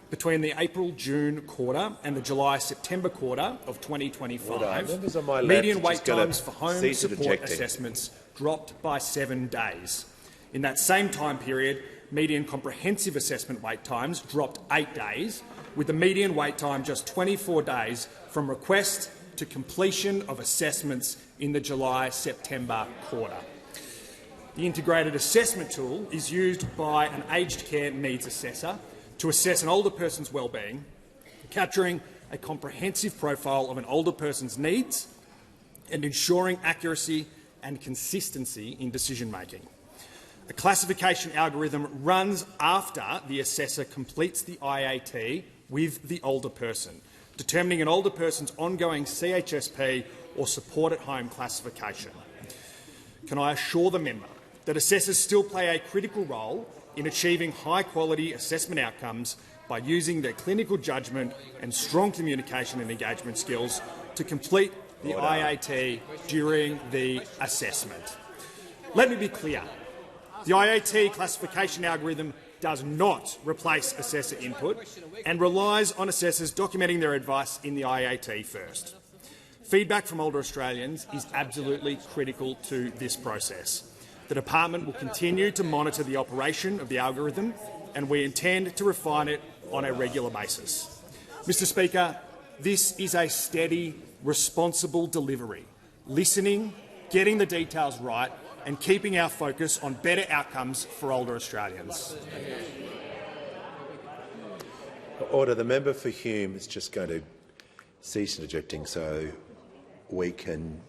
Between the April-June quarter and the July-September quarter of 2025, median wait times for home support assessments dropped by 7 days. In that same time period, median comprehensive assessment wait times dropped 8 days, with the median wait time just 24 days from request to completion of assessments in the July-September quarter. The integrated assessment tool is used by an aged care needs assessor to assess an older person's wellbeing, capturing a comprehensive profile of an older person's needs and ensuring accuracy and consistency in decision-making. A classification algorithm runs after the assessor completes the IAT with the older person, determining an older person's ongoing CHSP or support-at-home classification. Can I assure the member that assessors still play a critical role in achieving high-quality assessment outcomes by using their clinical judgment and strong communication and engagement skills to complete the IAT during the assessment? Let me be clear. The IAT classification algorithm does not replace assessor input and relies on assessors documenting their advice in the IAT first. Feedback from older Australians is absolutely critical to this process. The department will continue to monitor the operation of the algorithm, and we intend to refine it on a regular basis. Mr Speaker, this is a steady, responsible delivery, listening, getting the details right and keeping our focus on better outcomes for older Australians. Order. The member for Hume is just going to cease interjecting so we can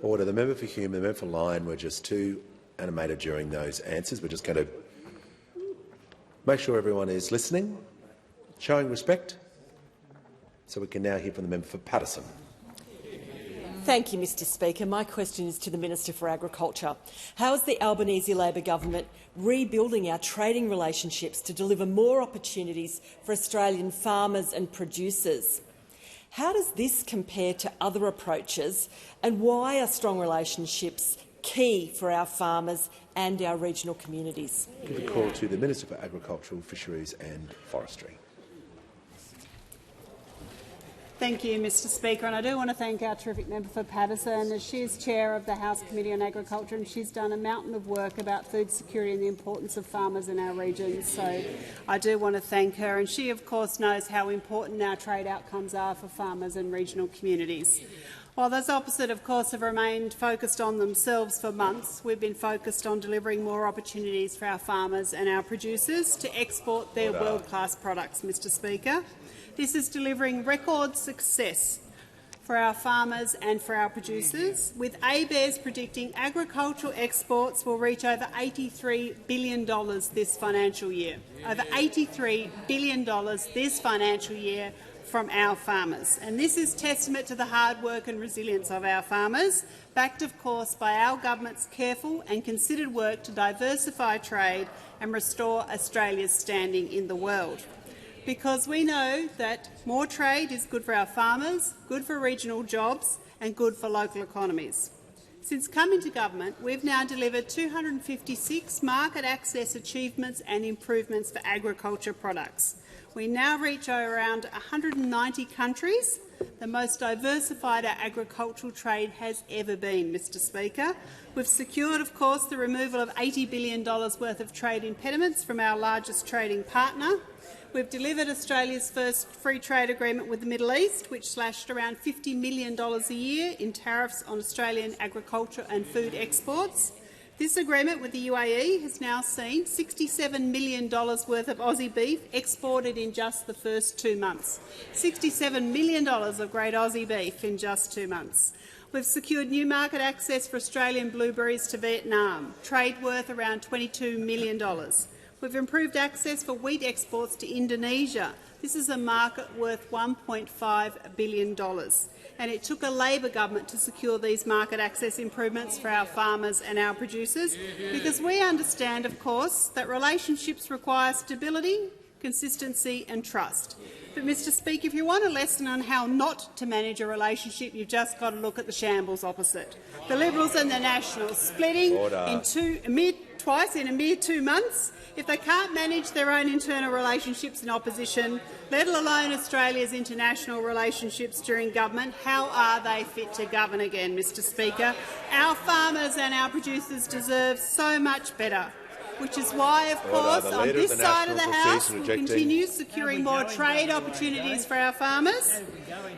order. The member for Hume and the member for Lyon were just too animated during those answers. We're just going to make sure everyone is listening, showing respect, so we can now hear from the member for Paterson. Thank you, Mr Speaker. My question is to the Minister for Agriculture. How is the Albanese Labor government rebuilding our trading relationships to deliver more opportunities for Australian farmers and producers? How does this compare to other approaches, and why are strong relationships key for our farmers and our regional communities? Give a call to the Minister for Agriculture, Fisheries and Forestry. Thank you, Mr Speaker, and I do want to thank our terrific member for Paterson, as she is chair of the House Committee on Agriculture, and she's done a mountain of work about food security and the importance of farmers in our region. So I do want to thank her, and she of course knows how important our trade outcomes are for farmers and regional communities. While those opposite, of course, have remained focused on themselves for months, we've been focused on delivering more opportunities for our farmers and our producers to export their world-class products, Mr Speaker. This is delivering record success for our farmers and for our producers, with ABARES predicting agricultural exports will reach over $83 billion this financial year. Over $83 billion this financial year from our farmers. And this is testament to the hard work and resilience of our farmers, backed of course by our government's careful and considered work to diversify trade and restore Australia's standing in the world. Because we know that more trade is good for our farmers, good for regional jobs and good for local economies. Since coming to government, we've now delivered 256 market access achievements and improvements for agriculture products. We now reach around 190 countries, the most diversified our agricultural trade has ever been, Mr Speaker. We've secured, of course, the removal of $80 billion worth of trade impediments from our largest trading partner. We've delivered Australia's first free trade agreement with the Middle East, which slashed around $50 million a year in tariffs on Australian agriculture and food exports. This agreement with the UAE has now seen $67 million worth of Aussie beef exported in just the first 2 months. $67 million of great Aussie beef in just 2 months. We've secured new market access for Australian blueberries to Vietnam, trade worth around $22 million. We've improved access for wheat exports to Indonesia. This is a market worth $1.5 billion. And it took a Labor government to secure these market access improvements for our farmers and our producers, because we understand, of course, that relationships require stability, consistency and trust. But, Mr Speaker, if you want a lesson on how not to manage a relationship, you've just got to look at the shambles opposite. The Liberals and the Nationals splitting twice in a mere 2 months. If they can't manage their own internal relationships in opposition, let alone Australia's international relationships during government, how are they fit to govern again, Mr Speaker? Our farmers and our producers deserve so much better, which is why, of course, on this side of the House we'll continue securing more trade opportunities for our farmers,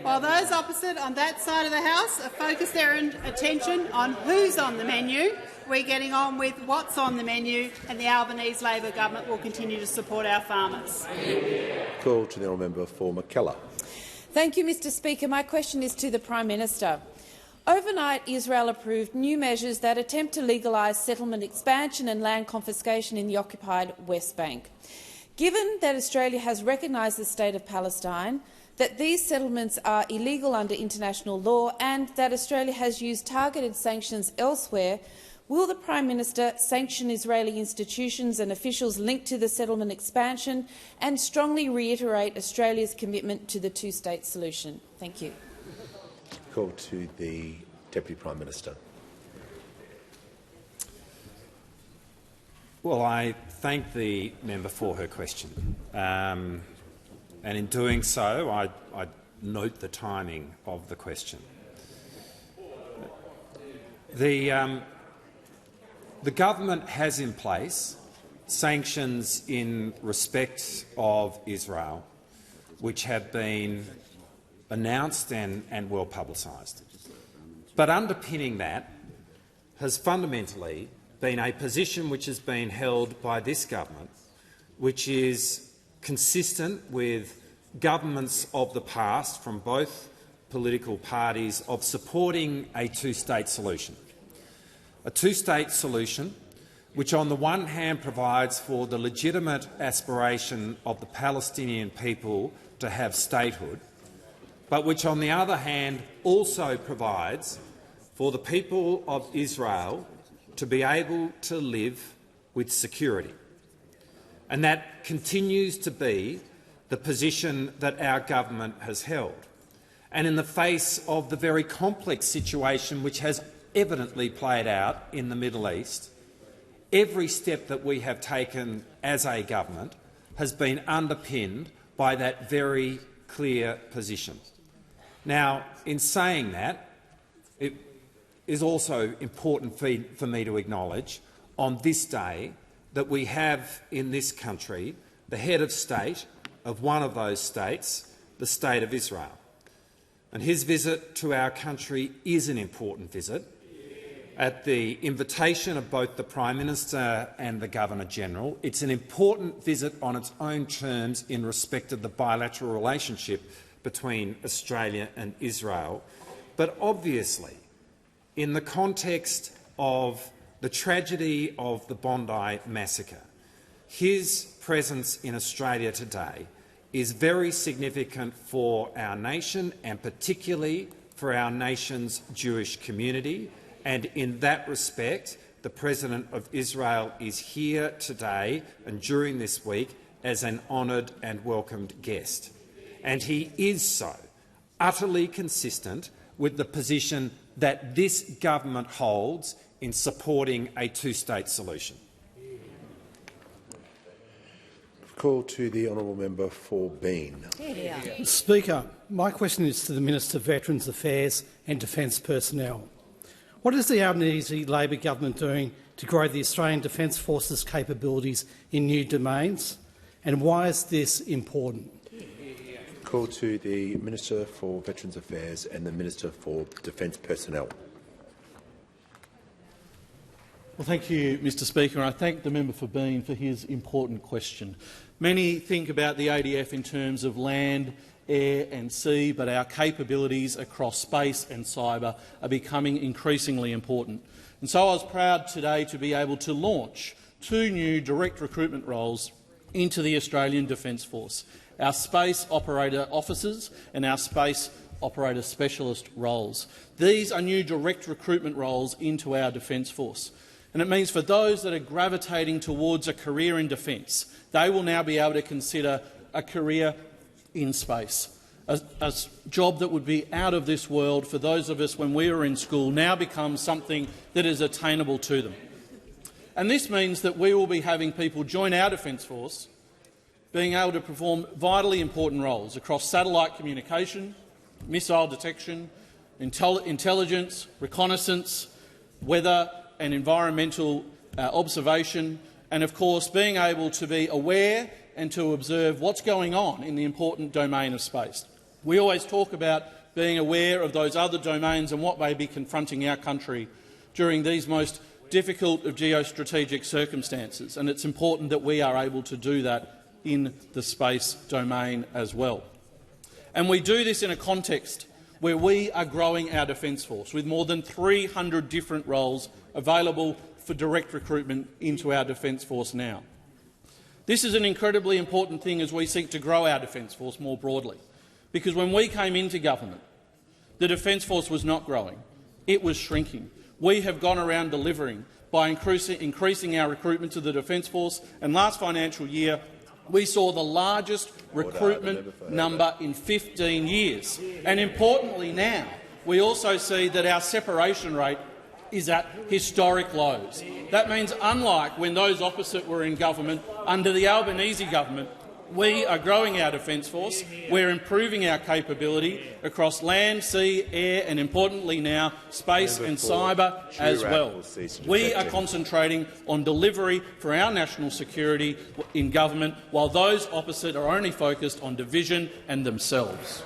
while those opposite on that side of the House are focused their attention on who's on the menu. We're getting on with what's on the menu, and the Albanese Labor government will continue to support our farmers. Call to the honourable member for McKellar. Thank you, Mr Speaker. My question is to the Prime Minister. Overnight, Israel approved new measures that attempt to legalise settlement expansion and land confiscation in the occupied West Bank. Given that Australia has recognised the State of Palestine, that these settlements are illegal under international law and that Australia has used targeted sanctions elsewhere, will the Prime Minister sanction Israeli institutions and officials linked to the settlement expansion and strongly reiterate Australia's commitment to the two-state solution? Thank you. Call to the Deputy Prime Minister. Well, I thank the member for her question. And in doing so, I note the timing of the question. The government has in place sanctions in respect of Israel, which have been announced and well publicised. But underpinning that has fundamentally been a position which has been held by this government, which is consistent with governments of the past from both political parties of supporting a two-state solution. A two-state solution which on the one hand provides for the legitimate aspiration of the Palestinian people to have statehood, but which on the other hand also provides for the people of Israel to be able to live with security. And that continues to be the position that our government has held. And in the face of the very complex situation which has evidently played out in the Middle East, every step that we have taken as a government has been underpinned by that very clear position. Now, in saying that, it is also important for me to acknowledge on this day that we have in this country the head of state of one of those states, the State of Israel. And his visit to our country is an important visit. At the invitation of both the Prime Minister and the Governor-General, it's an important visit on its own terms in respect of the bilateral relationship between Australia and Israel. But obviously, in the context of the tragedy of the Bondi massacre, his presence in Australia today is very significant for our nation and particularly for our nation's Jewish community. And in that respect, the President of Israel is here today and during this week as an honoured and welcomed guest. And he is so utterly consistent with the position that this government holds in supporting a two-state solution. Call to the honourable member for Bean. Speaker, my question is to the Minister of Veterans Affairs and Defence Personnel. What is the Albanese Labor government doing to grow the Australian Defence Force's capabilities in new domains, and why is this important? Call to the Minister for Veterans Affairs and the Minister for Defence Personnel. Well, thank you, Mr Speaker, and I thank the member for Bean for his important question. Many think about the ADF in terms of land, air and sea, but our capabilities across space and cyber are becoming increasingly important. And so I was proud today to be able to launch 2 new direct recruitment roles into the Australian Defence Force, our Space Operator Officers and our Space Operator Specialist roles. These are new direct recruitment roles into our Defence Force. And it means for those that are gravitating towards a career in defence, they will now be able to consider a career in space. A job that would be out of this world for those of us when we were in school now becomes something that is attainable to them. And this means that we will be having people join our Defence Force being able to perform vitally important roles across satellite communication, missile detection, intelligence, reconnaissance, weather and environmental observation, and of course being able to be aware and to observe what's going on in the important domain of space. We always talk about being aware of those other domains and what may be confronting our country during these most difficult of geostrategic circumstances, and it's important that we are able to do that in the space domain as well. And we do this in a context where we are growing our Defence Force, with more than 300 different roles available for direct recruitment into our Defence Force now. This is an incredibly important thing as we seek to grow our Defence Force more broadly, because when we came into government, the Defence Force was not growing, it was shrinking. We have gone around delivering by increasing our recruitment to the Defence Force, and last financial year we saw the largest recruitment number in 15 years. And importantly now, we also see that our separation rate is at historic lows. That means, unlike when those opposite were in government, under the Albanese government, we are growing our Defence Force, we're improving our capability across land, sea, air and, importantly now, space and cyber as well. We are concentrating on delivery for our national security in government, while those opposite are only focused on division and themselves.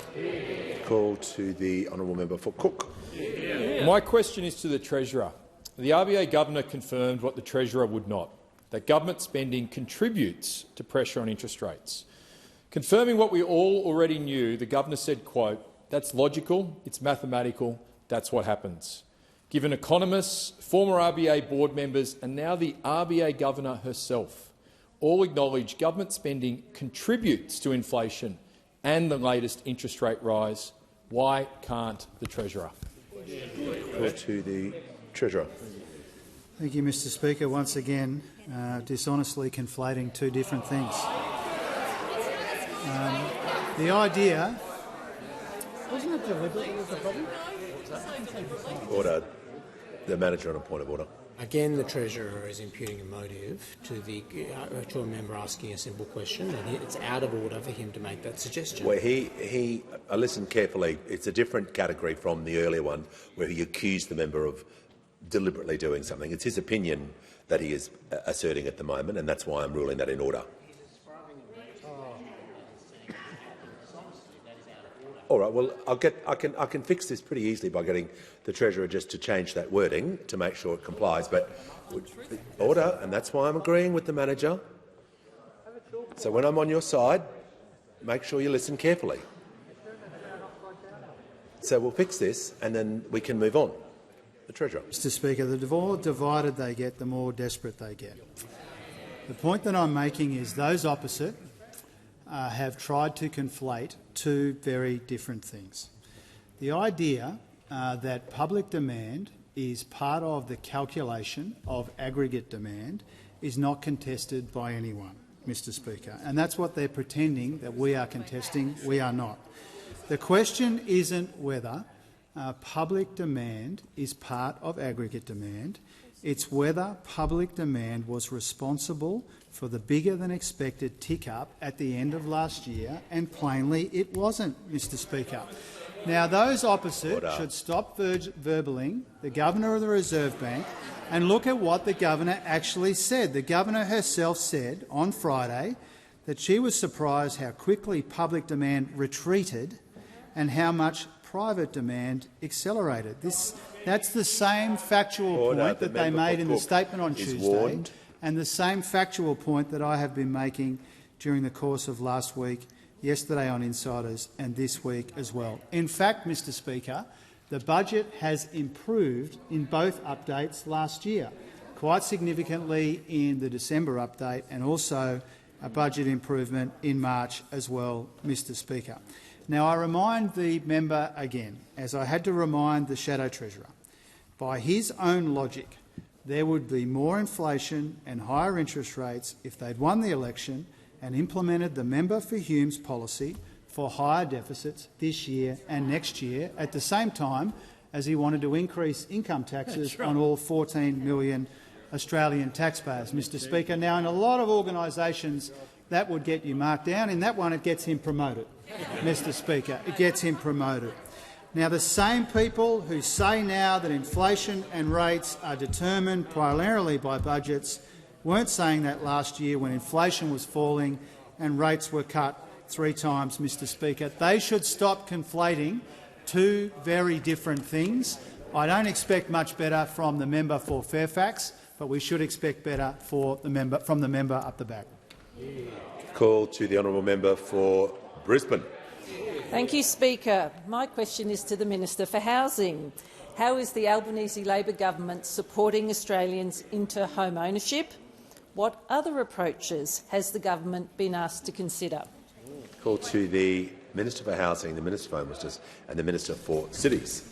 Call to the honourable member for Cook. My question is to the Treasurer. The RBA Governor confirmed what the Treasurer would not, that government spending contributes to pressure on interest rates. Confirming what we all already knew, the Governor said, quote, "That's logical, it's mathematical, that's what happens." Given economists, former RBA board members and now the RBA Governor herself all acknowledge government spending contributes to inflation and the latest interest rate rise, why can't the Treasurer? Call to the Treasurer. Thank you, Mr Speaker. Once again, dishonestly conflating 2 different things. The idea... Wasn't it deliberate was the problem? Order. The manager on a point of order. Again, the Treasurer is imputing a motive to a member asking a simple question, and it's out of order for him to make that suggestion. Well, I listened carefully. It's a different category from the earlier one, where he accused the member of deliberately doing something. It's his opinion that he is asserting at the moment, and that's why I'm ruling that in order. All right. Well, I can fix this pretty easily by getting the Treasurer just to change that wording to make sure it complies. But order, and that's why I'm agreeing with the manager. So when I'm on your side, make sure you listen carefully. So we'll fix this, and then we can move on. The Treasurer. Mr Speaker, the more divided they get, the more desperate they get. The point that I'm making is those opposite have tried to conflate 2 very different things. The idea that public demand is part of the calculation of aggregate demand is not contested by anyone, Mr Speaker, and that's what they're pretending that we are contesting. We are not. The question isn't whether public demand is part of aggregate demand. It's whether public demand was responsible for the bigger-than-expected tick-up at the end of last year, and plainly it wasn't, Mr Speaker. Now, those opposite should stop verballing the Governor of the Reserve Bank and look at what the Governor actually said. The Governor herself said on Friday that she was surprised how quickly public demand retreated and how much private demand accelerated. That's the same factual point that they made in the statement on Tuesday, and the same factual point that I have been making during the course of last week, yesterday on Insiders, and this week as well. In fact, Mr Speaker, the budget has improved in both updates last year, quite significantly in the December update, and also a budget improvement in March as well, Mr Speaker. Now, I remind the member again, as I had to remind the Shadow Treasurer, by his own logic, there would be more inflation and higher interest rates if they'd won the election and implemented the member for Hume's policy for higher deficits this year and next year, at the same time as he wanted to increase income taxes on all 14 million Australian taxpayers, Mr Speaker. Now, in a lot of organisations, that would get you marked down. In that one, it gets him promoted, Mr Speaker. It gets him promoted. Now, the same people who say now that inflation and rates are determined primarily by budgets weren't saying that last year when inflation was falling and rates were cut 3 times, Mr Speaker. They should stop conflating two very different things. I don't expect much better from the member for Fairfax, but we should expect better from the member up the back. Call to the honourable member for Brisbane. Thank you, Speaker. My question is to the Minister for Housing. How is the Albanese Labor government supporting Australians into home ownership? What other approaches has the government been asked to consider? Call to the Minister for Housing, the Minister for Homelessness and the Minister for Cities.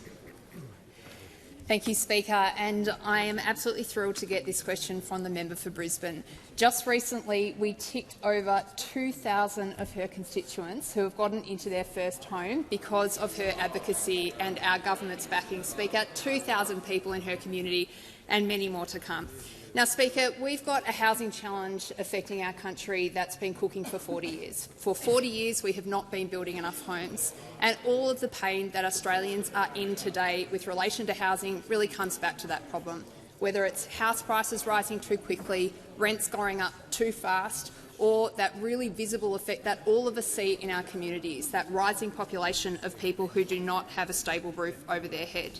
Thank you, Speaker, and I am absolutely thrilled to get this question from the member for Brisbane. Just recently, we ticked over 2,000 of her constituents who have gotten into their first home because of her advocacy and our government's backing. Speaker, 2,000 people in her community and many more to come. Now, Speaker, we've got a housing challenge affecting our country that's been cooking for 40 years. For 40 years, we have not been building enough homes, and all of the pain that Australians are in today with relation to housing really comes back to that problem, whether it's house prices rising too quickly, rents going up too fast, or that really visible effect that all of us see in our communities, that rising population of people who do not have a stable roof over their head.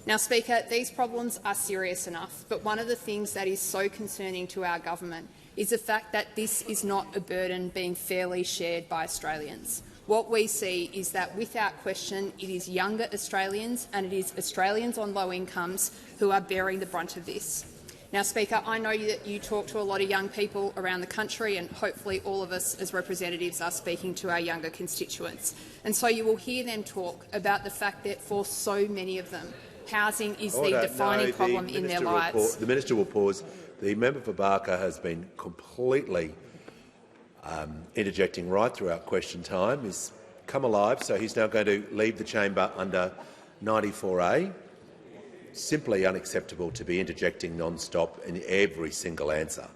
Now, Speaker, these problems are serious enough, but one of the things that is so concerning to our government is the fact that this is not a burden being fairly shared by Australians. What we see is that, without question, it is younger Australians and it is Australians on low incomes who are bearing the brunt of this. Now, Speaker, I know that you talk to a lot of young people around the country, and hopefully all of us as representatives are speaking to our younger constituents. And so you will hear them talk about the fact that for so many of them, housing is the defining problem in their lives. The minister will pause. The member for Barker has been completely interjecting right throughout question time. He's come alive, so he's now going to leave the chamber under 94A. Simply unacceptable to be interjecting non-stop in every single answer.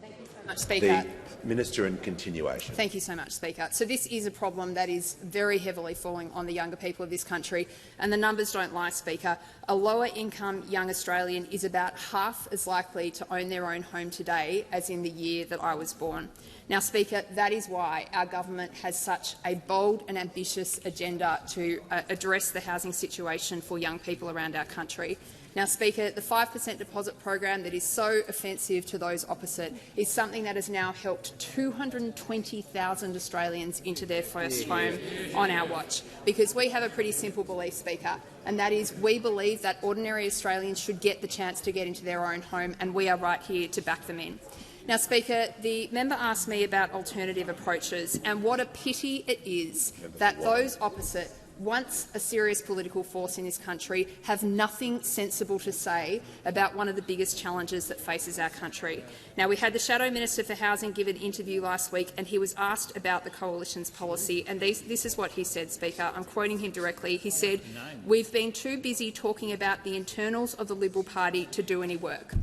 Thank you so much, Speaker. The Minister in continuation. Thank you so much, Speaker. So this is a problem that is very heavily falling on the younger people of this country, and the numbers don't lie, Speaker. A lower-income young Australian is about half as likely to own their own home today as in the year that I was born. Now, Speaker, that is why our government has such a bold and ambitious agenda to address the housing situation for young people around our country. Now, Speaker, the 5% deposit program that is so offensive to those opposite is something that has now helped 220,000 Australians into their first home on our watch, because we have a pretty simple belief, Speaker, and that is we believe that ordinary Australians should get the chance to get into their own home, and we are right here to back them in. Now, Speaker, the member asked me about alternative approaches, and what a pity it is that those opposite, once a serious political force in this country, have nothing sensible to say about one of the biggest challenges that faces our country. Now, we had the Shadow Minister for Housing give an interview last week, and he was asked about the Coalition's policy, and this is what he said, Speaker. I'm quoting him directly. He said, "We've been too busy talking about the internals of the Liberal Party to do any work."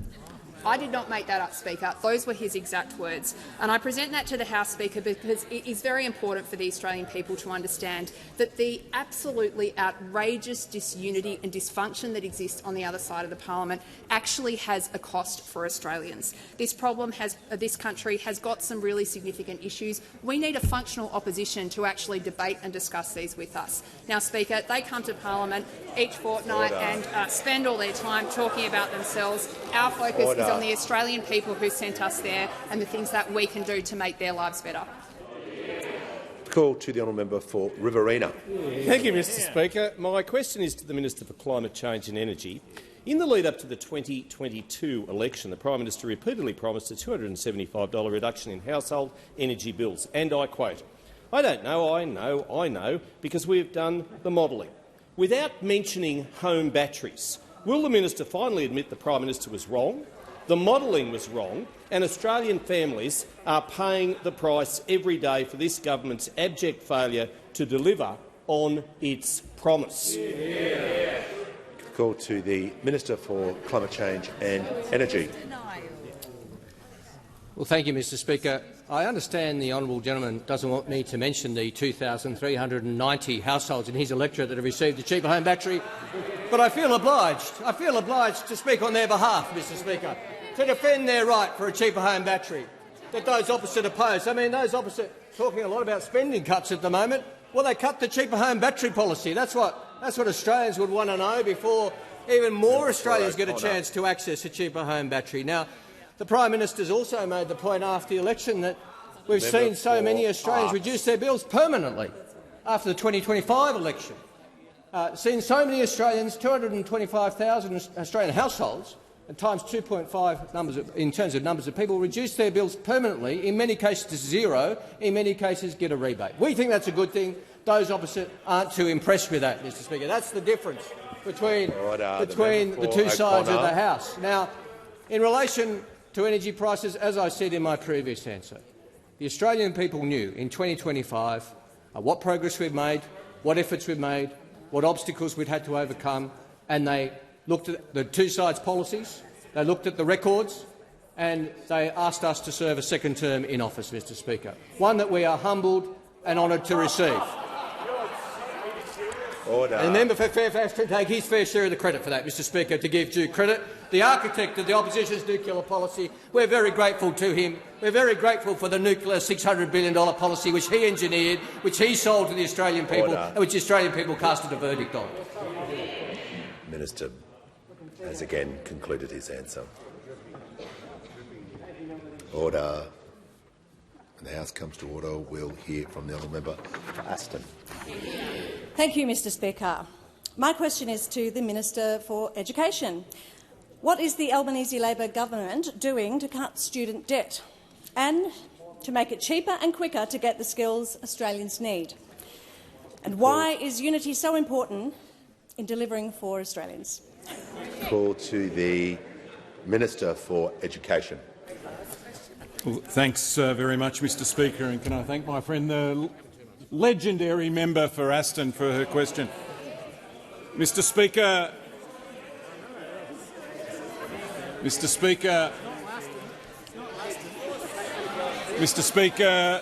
I did not make that up, Speaker. Those were his exact words. And I present that to the House Speaker because it is very important for the Australian people to understand that the absolutely outrageous disunity and dysfunction that exists on the other side of the parliament actually has a cost for Australians. This country has got some really significant issues. We need a functional opposition to actually debate and discuss these with us. Now, Speaker, they come to parliament each fortnight and spend all their time talking about themselves. Our focus is on the Australian people who sent us there and the things that we can do to make their lives better. Call to the honourable member for Riverina. Thank you, Mr Speaker. My question is to the Minister for Climate Change and Energy. In the lead-up to the 2022 election, the Prime Minister repeatedly promised a $275 reduction in household energy bills, and I quote, "I don't know, I know, because we have done the modelling." Without mentioning home batteries, will the Minister finally admit the Prime Minister was wrong, the modelling was wrong, and Australian families are paying the price every day for this government's abject failure to deliver on its promise? Call to the Minister for Climate Change and Energy. Well, thank you, Mr Speaker. I understand the honourable gentleman doesn't want me to mention the 2,390 households in his electorate that have received a cheaper home battery, but I feel obliged. I feel obliged to speak on their behalf, Mr Speaker, to defend their right for a cheaper home battery that those opposite oppose. I mean, those opposite talking a lot about spending cuts at the moment. Well, they cut the cheaper home battery policy. That's what Australians would want to know before even more Australians get a chance to access a cheaper home battery. Now, the Prime Minister's also made the point after the election that we've seen so many Australians reduce their bills permanently after the 2025 election. Seen so many Australians, 225,000 Australian households, and times 2.5 in terms of numbers of people, reduce their bills permanently, in many cases to zero, in many cases get a rebate. We think that's a good thing. Those opposite aren't too impressed with that, Mr Speaker. That's the difference between the two sides of the House. Now, in relation to energy prices, as I said in my previous answer, the Australian people knew in 2025 what progress we've made, what efforts we've made, what obstacles we'd had to overcome, and they looked at the two sides' policies, they looked at the records, and they asked us to serve a second term in office, Mr Speaker, one that we are humbled and honoured to receive. Order. And the member for Fairfax can take his fair share of the credit for that, Mr Speaker, to give due credit. The architect of the opposition's nuclear policy, we're very grateful to him. We're very grateful for the nuclear $600 billion policy which he engineered, which he sold to the Australian people, and which the Australian people casted a verdict on. Minister has again concluded his answer. Order. When the House comes to order, we'll hear from the honourable member for Aston. Thank you, Mr Speaker. My question is to the Minister for Education. What is the Albanese Labor government doing to cut student debt and to make it cheaper and quicker to get the skills Australians need? And why is unity so important in delivering for Australians? Call to the Minister for Education. Well, thanks very much, Mr Speaker, and can I thank my friend, the legendary member for Aston, for her question. Mr Speaker,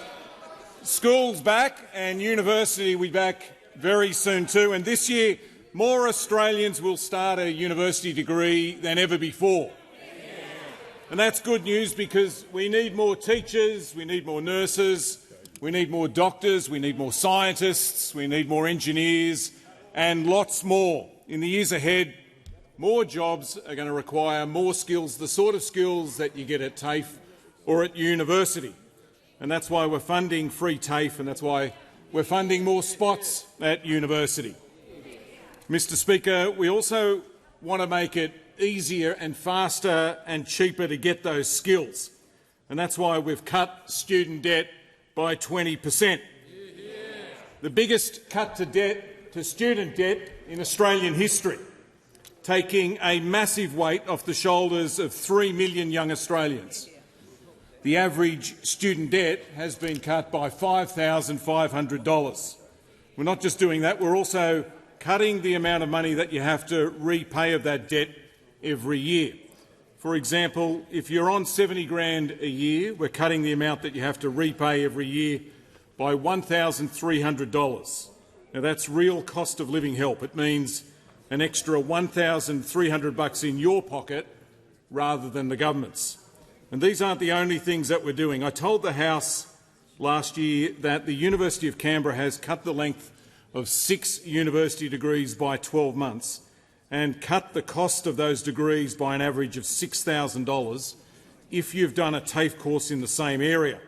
school's back and university will be back very soon too, and this year more Australians will start a university degree than ever before. And that's good news because we need more teachers, we need more nurses, we need more doctors, we need more scientists, we need more engineers and lots more. In the years ahead, more jobs are going to require more skills, the sort of skills that you get at TAFE or at university. And that's why we're funding free TAFE and that's why we're funding more spots at university. Mr Speaker, we also want to make it easier and faster and cheaper to get those skills. And that's why we've cut student debt by 20%. The biggest cut to student debt in Australian history, taking a massive weight off the shoulders of 3 million young Australians. The average student debt has been cut by $5,500. We're not just doing that, we're also cutting the amount of money that you have to repay of that debt every year. For example, if you're on $70 grand a year, we're cutting the amount that you have to repay every year by $1,300. Now, that's real cost of living help. It means an extra $1,300 in your pocket rather than the government's. And these aren't the only things that we're doing. I told the House last year that the University of Canberra has cut the length of 6 university degrees by 12 months and cut the cost of those degrees by an average of $6,000 if you've done a TAFE course in the same area.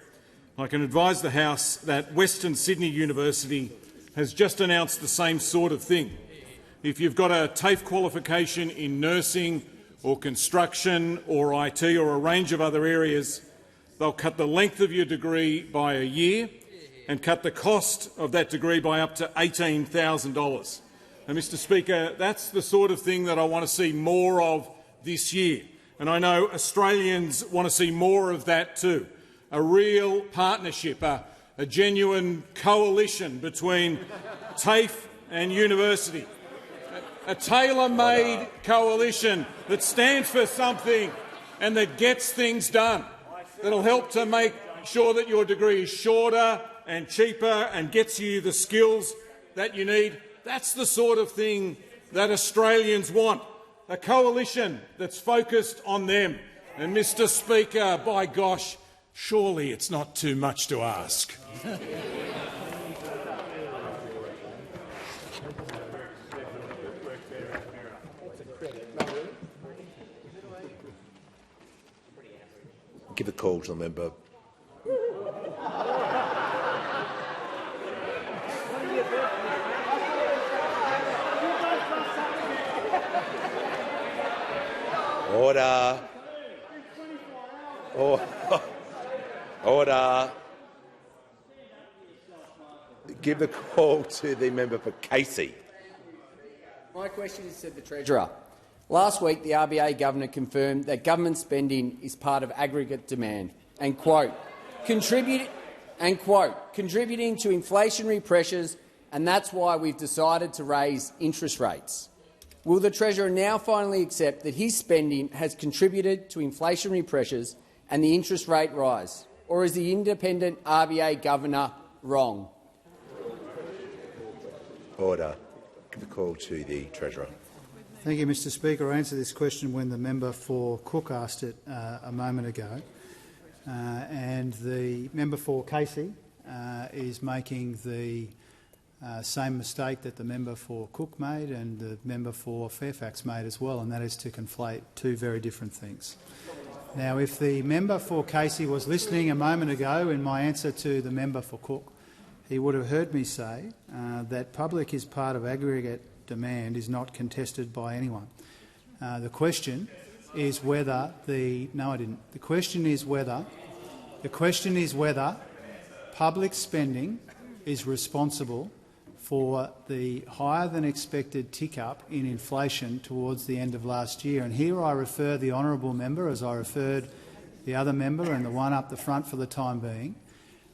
I can advise the House that Western Sydney University has just announced the same sort of thing. If you've got a TAFE qualification in nursing or construction or IT or a range of other areas, they'll cut the length of your degree by a year and cut the cost of that degree by up to $18,000. And, Mr Speaker, that's the sort of thing that I want to see more of this year. And I know Australians want to see more of that too. A real partnership, a genuine coalition between TAFE and university. A tailor-made coalition that stands for something and that gets things done, that'll help to make sure that your degree is shorter and cheaper and gets you the skills that you need. That's the sort of thing that Australians want, a coalition that's focused on them. And, Mr Speaker, by gosh, surely it's not too much to ask. Give a call to the member. Order. Order. Give the call to the member for Casey. My question is to the Treasurer. Last week, the RBA Governor confirmed that government spending is part of aggregate demand and, quote, contributing to inflationary pressures, and that's why we've decided to raise interest rates. Will the Treasurer now finally accept that his spending has contributed to inflationary pressures and the interest rate rise, or is the independent RBA Governor wrong? Order. Give the call to the Treasurer. Thank you, Mr Speaker. I answered this question when the member for Cook asked it a moment ago. And the member for Casey is making the same mistake that the member for Cook made and the member for Fairfax made as well, and that is to conflate two very different things. Now, if the member for Casey was listening a moment ago in my answer to the member for Cook, he would have heard me say that public is part of aggregate demand is not contested by anyone. The question is whether the question is whether public spending is responsible for the higher than expected tick-up in inflation towards the end of last year. And here I refer the honourable member, as I referred the other member and the one up the front for the time being,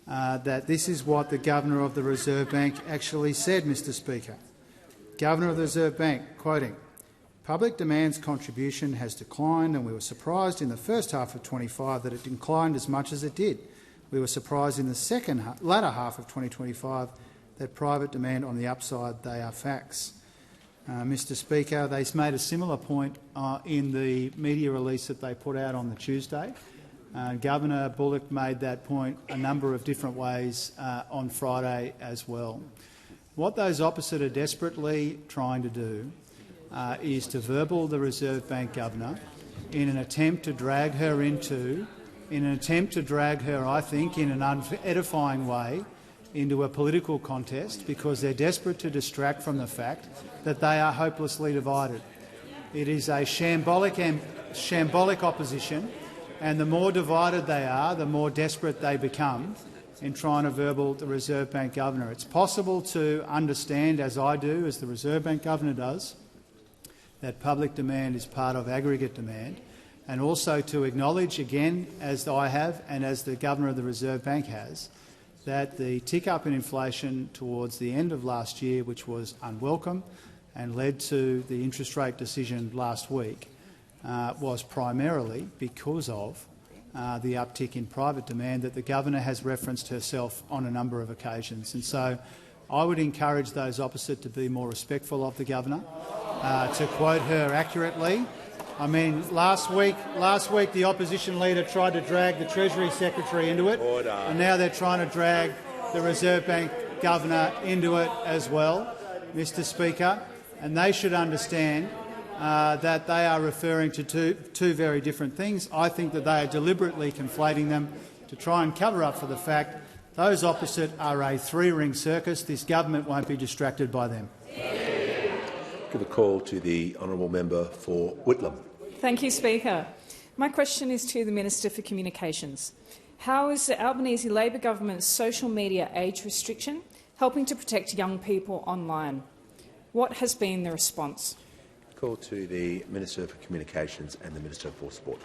that this is what the Governor of the Reserve Bank actually said, Mr Speaker. Governor of the Reserve Bank, quoting, "Public demand's contribution has declined and we were surprised in the first half of 25 that it declined as much as it did. We were surprised in the latter half of 2025 that private demand on the upside, they are facts." Mr Speaker, they made a similar point in the media release that they put out on the Tuesday. Governor Bullock made that point a number of different ways on Friday as well. What those opposite are desperately trying to do is to verbal the Reserve Bank Governor in an attempt to drag her I think, in an unedifying way, into a political contest because they're desperate to distract from the fact that they are hopelessly divided. It is a shambolic opposition, and the more divided they are, the more desperate they become in trying to verbal the Reserve Bank Governor. It's possible to understand, as I do, as the Reserve Bank Governor does, that public demand is part of aggregate demand, and also to acknowledge again, as I have and as the Governor of the Reserve Bank has, that the tick-up in inflation towards the end of last year, which was unwelcome and led to the interest rate decision last week, was primarily because of the uptick in private demand that the governor has referenced herself on a number of occasions. And so I would encourage those opposite to be more respectful of the governor, to quote her accurately. I mean, last week the opposition leader tried to drag the Treasury Secretary into it, and now they're trying to drag the Reserve Bank governor into it as well, Mr Speaker, and they should understand that they are referring to two very different things. I think that they are deliberately conflating them to try and cover up for the fact those opposite are a three-ring circus. This government won't be distracted by them. Give a call to the honourable member for Whitlam. Thank you, Speaker. My question is to the Minister for Communications. How is the Albanese Labor government's social media age restriction helping to protect young people online? What has been the response? Call to the Minister for Communications and the Minister for Sport.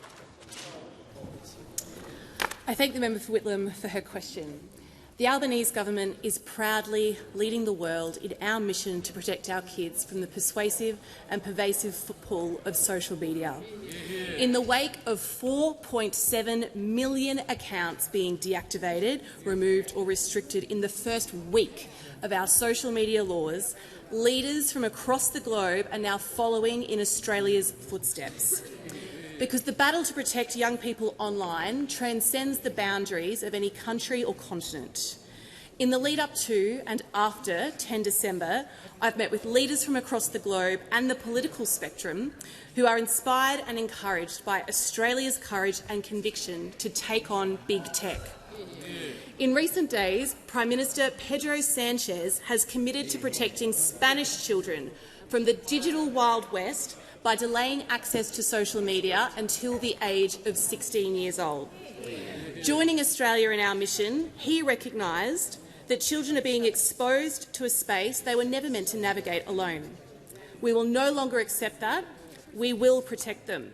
I thank the member for Whitlam for her question. The Albanese government is proudly leading the world in our mission to protect our kids from the persuasive and pervasive pull of social media. In the wake of 4.7 million accounts being deactivated, removed or restricted in the first week of our social media laws, leaders from across the globe are now following in Australia's footsteps. Because the battle to protect young people online transcends the boundaries of any country or continent. In the lead-up to and after 10 December, I've met with leaders from across the globe and the political spectrum who are inspired and encouraged by Australia's courage and conviction to take on big tech. In recent days, Prime Minister Pedro Sanchez has committed to protecting Spanish children from the digital Wild West by delaying access to social media until the age of 16 years old. Joining Australia in our mission, he recognised that children are being exposed to a space they were never meant to navigate alone. We will no longer accept that. We will protect them.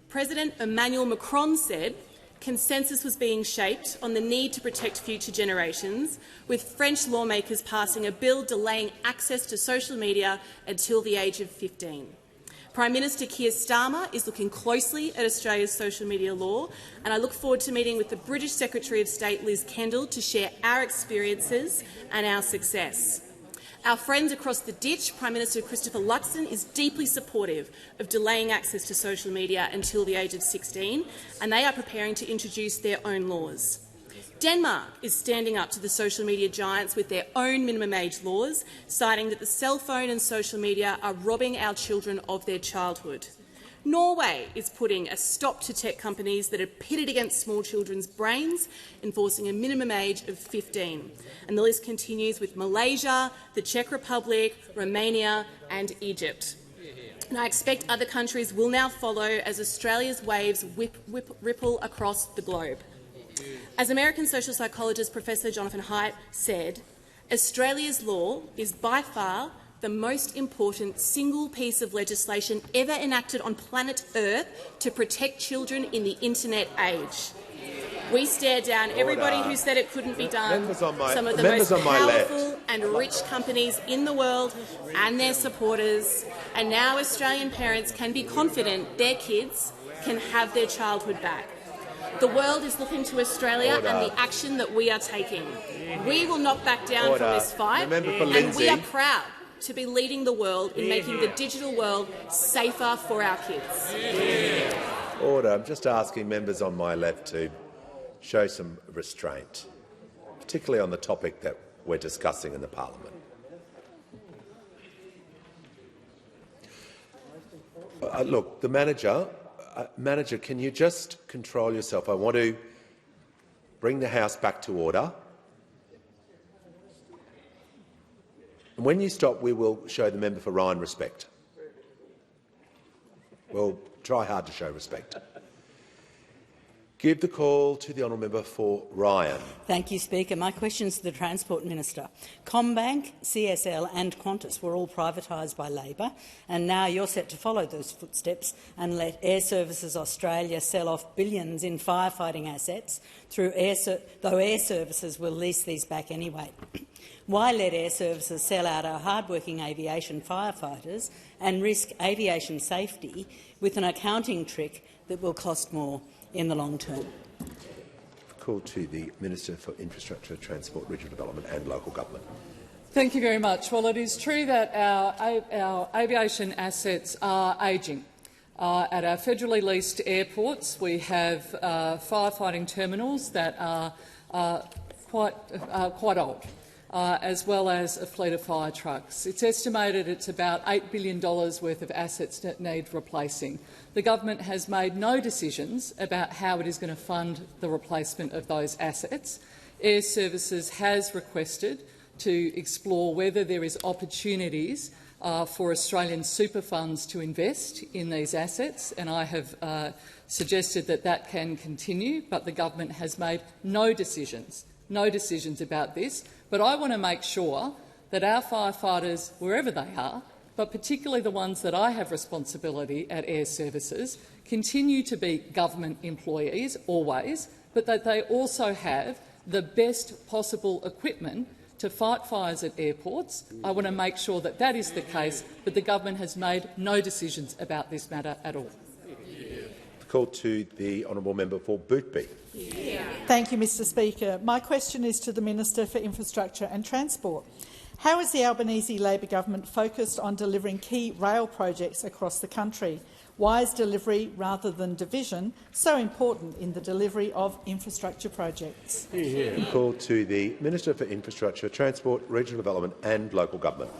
President Emmanuel Macron said consensus was being shaped on the need to protect future generations, with French lawmakers passing a bill delaying access to social media until the age of 15. Prime Minister Keir Starmer is looking closely at Australia's social media law, and I look forward to meeting with the British Secretary of State Liz Kendall to share our experiences and our success. Our friends across the ditch, Prime Minister Christopher Luxon, is deeply supportive of delaying access to social media until the age of 16, and they are preparing to introduce their own laws. Denmark is standing up to the social media giants with their own minimum age laws, citing that the cell phone and social media are robbing our children of their childhood. Norway is putting a stop to tech companies that are pitted against small children's brains, enforcing a minimum age of 15. And the list continues with Malaysia, the Czech Republic, Romania and Egypt. And I expect other countries will now follow as Australia's waves ripple across the globe. As American social psychologist Professor Jonathan Haidt said, Australia's law is by far the most important single piece of legislation ever enacted on planet Earth to protect children in the internet age. We stare down everybody who said it couldn't be done, some of the most powerful and rich companies in the world and their supporters, and now Australian parents can be confident their kids can have their childhood back. The world is looking to Australia and the action that we are taking. We will not back down from this fight, and we are proud to be leading the world in making the digital world safer for our kids. Order. I'm just asking members on my left to show some restraint, particularly on the topic that we're discussing in the parliament. Look, the manager, can you just control yourself? I want to bring the House back to order. And when you stop, we will show the member for Ryan respect. We'll try hard to show respect. Give the call to the honourable member for Ryan. Thank you, Speaker. My question is to the Transport Minister. Combank, CSL and Qantas were all privatised by Labor, and now you're set to follow those footsteps and let Airservices Australia sell off billions in firefighting assets, though Airservices will lease these back anyway. Why let Airservices sell out our hard-working aviation firefighters and risk aviation safety with an accounting trick that will cost more in the long term? Call to the Minister for Infrastructure, Transport, Regional Development and Local Government. Thank you very much. Well, it is true that our aviation assets are ageing. At our federally leased airports, we have firefighting terminals that are quite old, as well as a fleet of fire trucks. It's estimated it's about $8 billion worth of assets that need replacing. The government has made no decisions about how it is going to fund the replacement of those assets. Airservices has requested to explore whether there is opportunities for Australian super funds to invest in these assets, and I have suggested that that can continue, but the government has made no decisions about this. But I want to make sure that our firefighters, wherever they are, but particularly the ones that I have responsibility at Airservices, continue to be government employees always, but that they also have the best possible equipment to fight fires at airports. I want to make sure that that is the case, but the government has made no decisions about this matter at all. Call to the honourable member for Boothby. Thank you, Mr Speaker. My question is to the Minister for Infrastructure and Transport. How is the Albanese Labor government focused on delivering key rail projects across the country? Why is delivery rather than division so important in the delivery of infrastructure projects? Call to the Minister for Infrastructure, Transport, Regional Development and Local Government.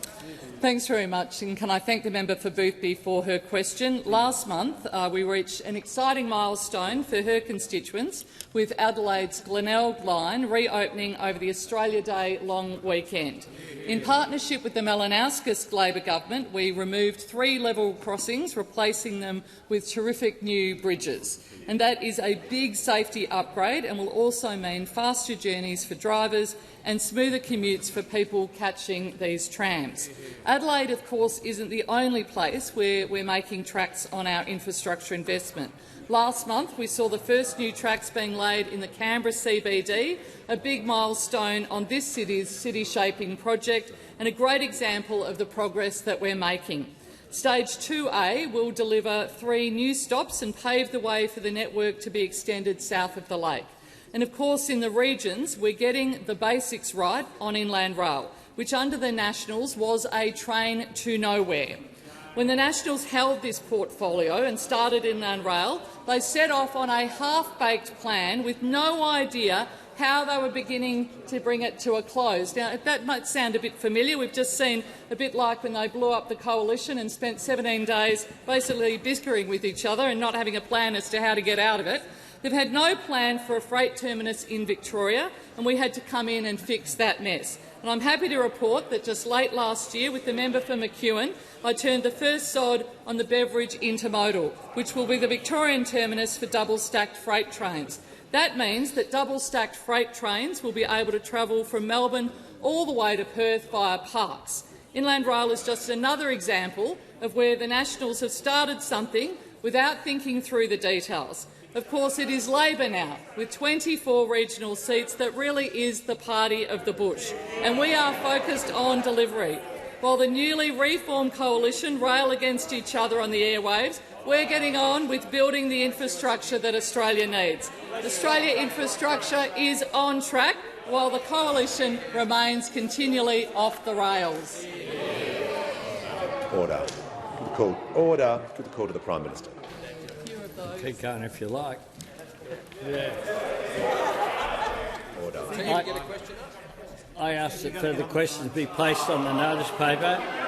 Thanks very much, and can I thank the member for Boothby for her question. Last month we reached an exciting milestone for her constituents with Adelaide's Glenelg line reopening over the Australia Day long weekend. In partnership with the Malinowskis Labor government, we removed 3 level crossings, replacing them with terrific new bridges. And that is a big safety upgrade and will also mean faster journeys for drivers and smoother commutes for people catching these trams. Adelaide, of course, isn't the only place where we're making tracks on our infrastructure investment. Last month, we saw the first new tracks being laid in the Canberra CBD, a big milestone on this city's city-shaping project and a great example of the progress that we're making. Stage 2A will deliver 3 new stops and pave the way for the network to be extended south of the lake. And of course, in the regions, we're getting the basics right on Inland Rail, which under the Nationals was a train to nowhere. When the Nationals held this portfolio and started Inland Rail, they set off on a half-baked plan with no idea how they were beginning to bring it to a close. Now, that might sound a bit familiar. We've just seen a bit like when they blew up the coalition and spent 17 days basically bickering with each other and not having a plan as to how to get out of it. They've had no plan for a freight terminus in Victoria, and we had to come in and fix that mess. And I'm happy to report that just late last year, with the member for McEwen, I turned the first sod on the Beveridge Intermodal, which will be the Victorian terminus for double-stacked freight trains. That means that double-stacked freight trains will be able to travel from Melbourne all the way to Perth via Parkes. Inland Rail is just another example of where the Nationals have started something without thinking through the details. Of course, it is Labor now, with 24 regional seats, that really is the party of the bush, and we are focused on delivery. While the newly reformed coalition rail against each other on the airwaves, we're getting on with building the infrastructure that Australia needs. Australia infrastructure is on track, while the coalition remains continually off the rails. Order. Order. Give the call to the Prime Minister. Keep going if you like. Order. I ask that further questions be placed on the notice paper.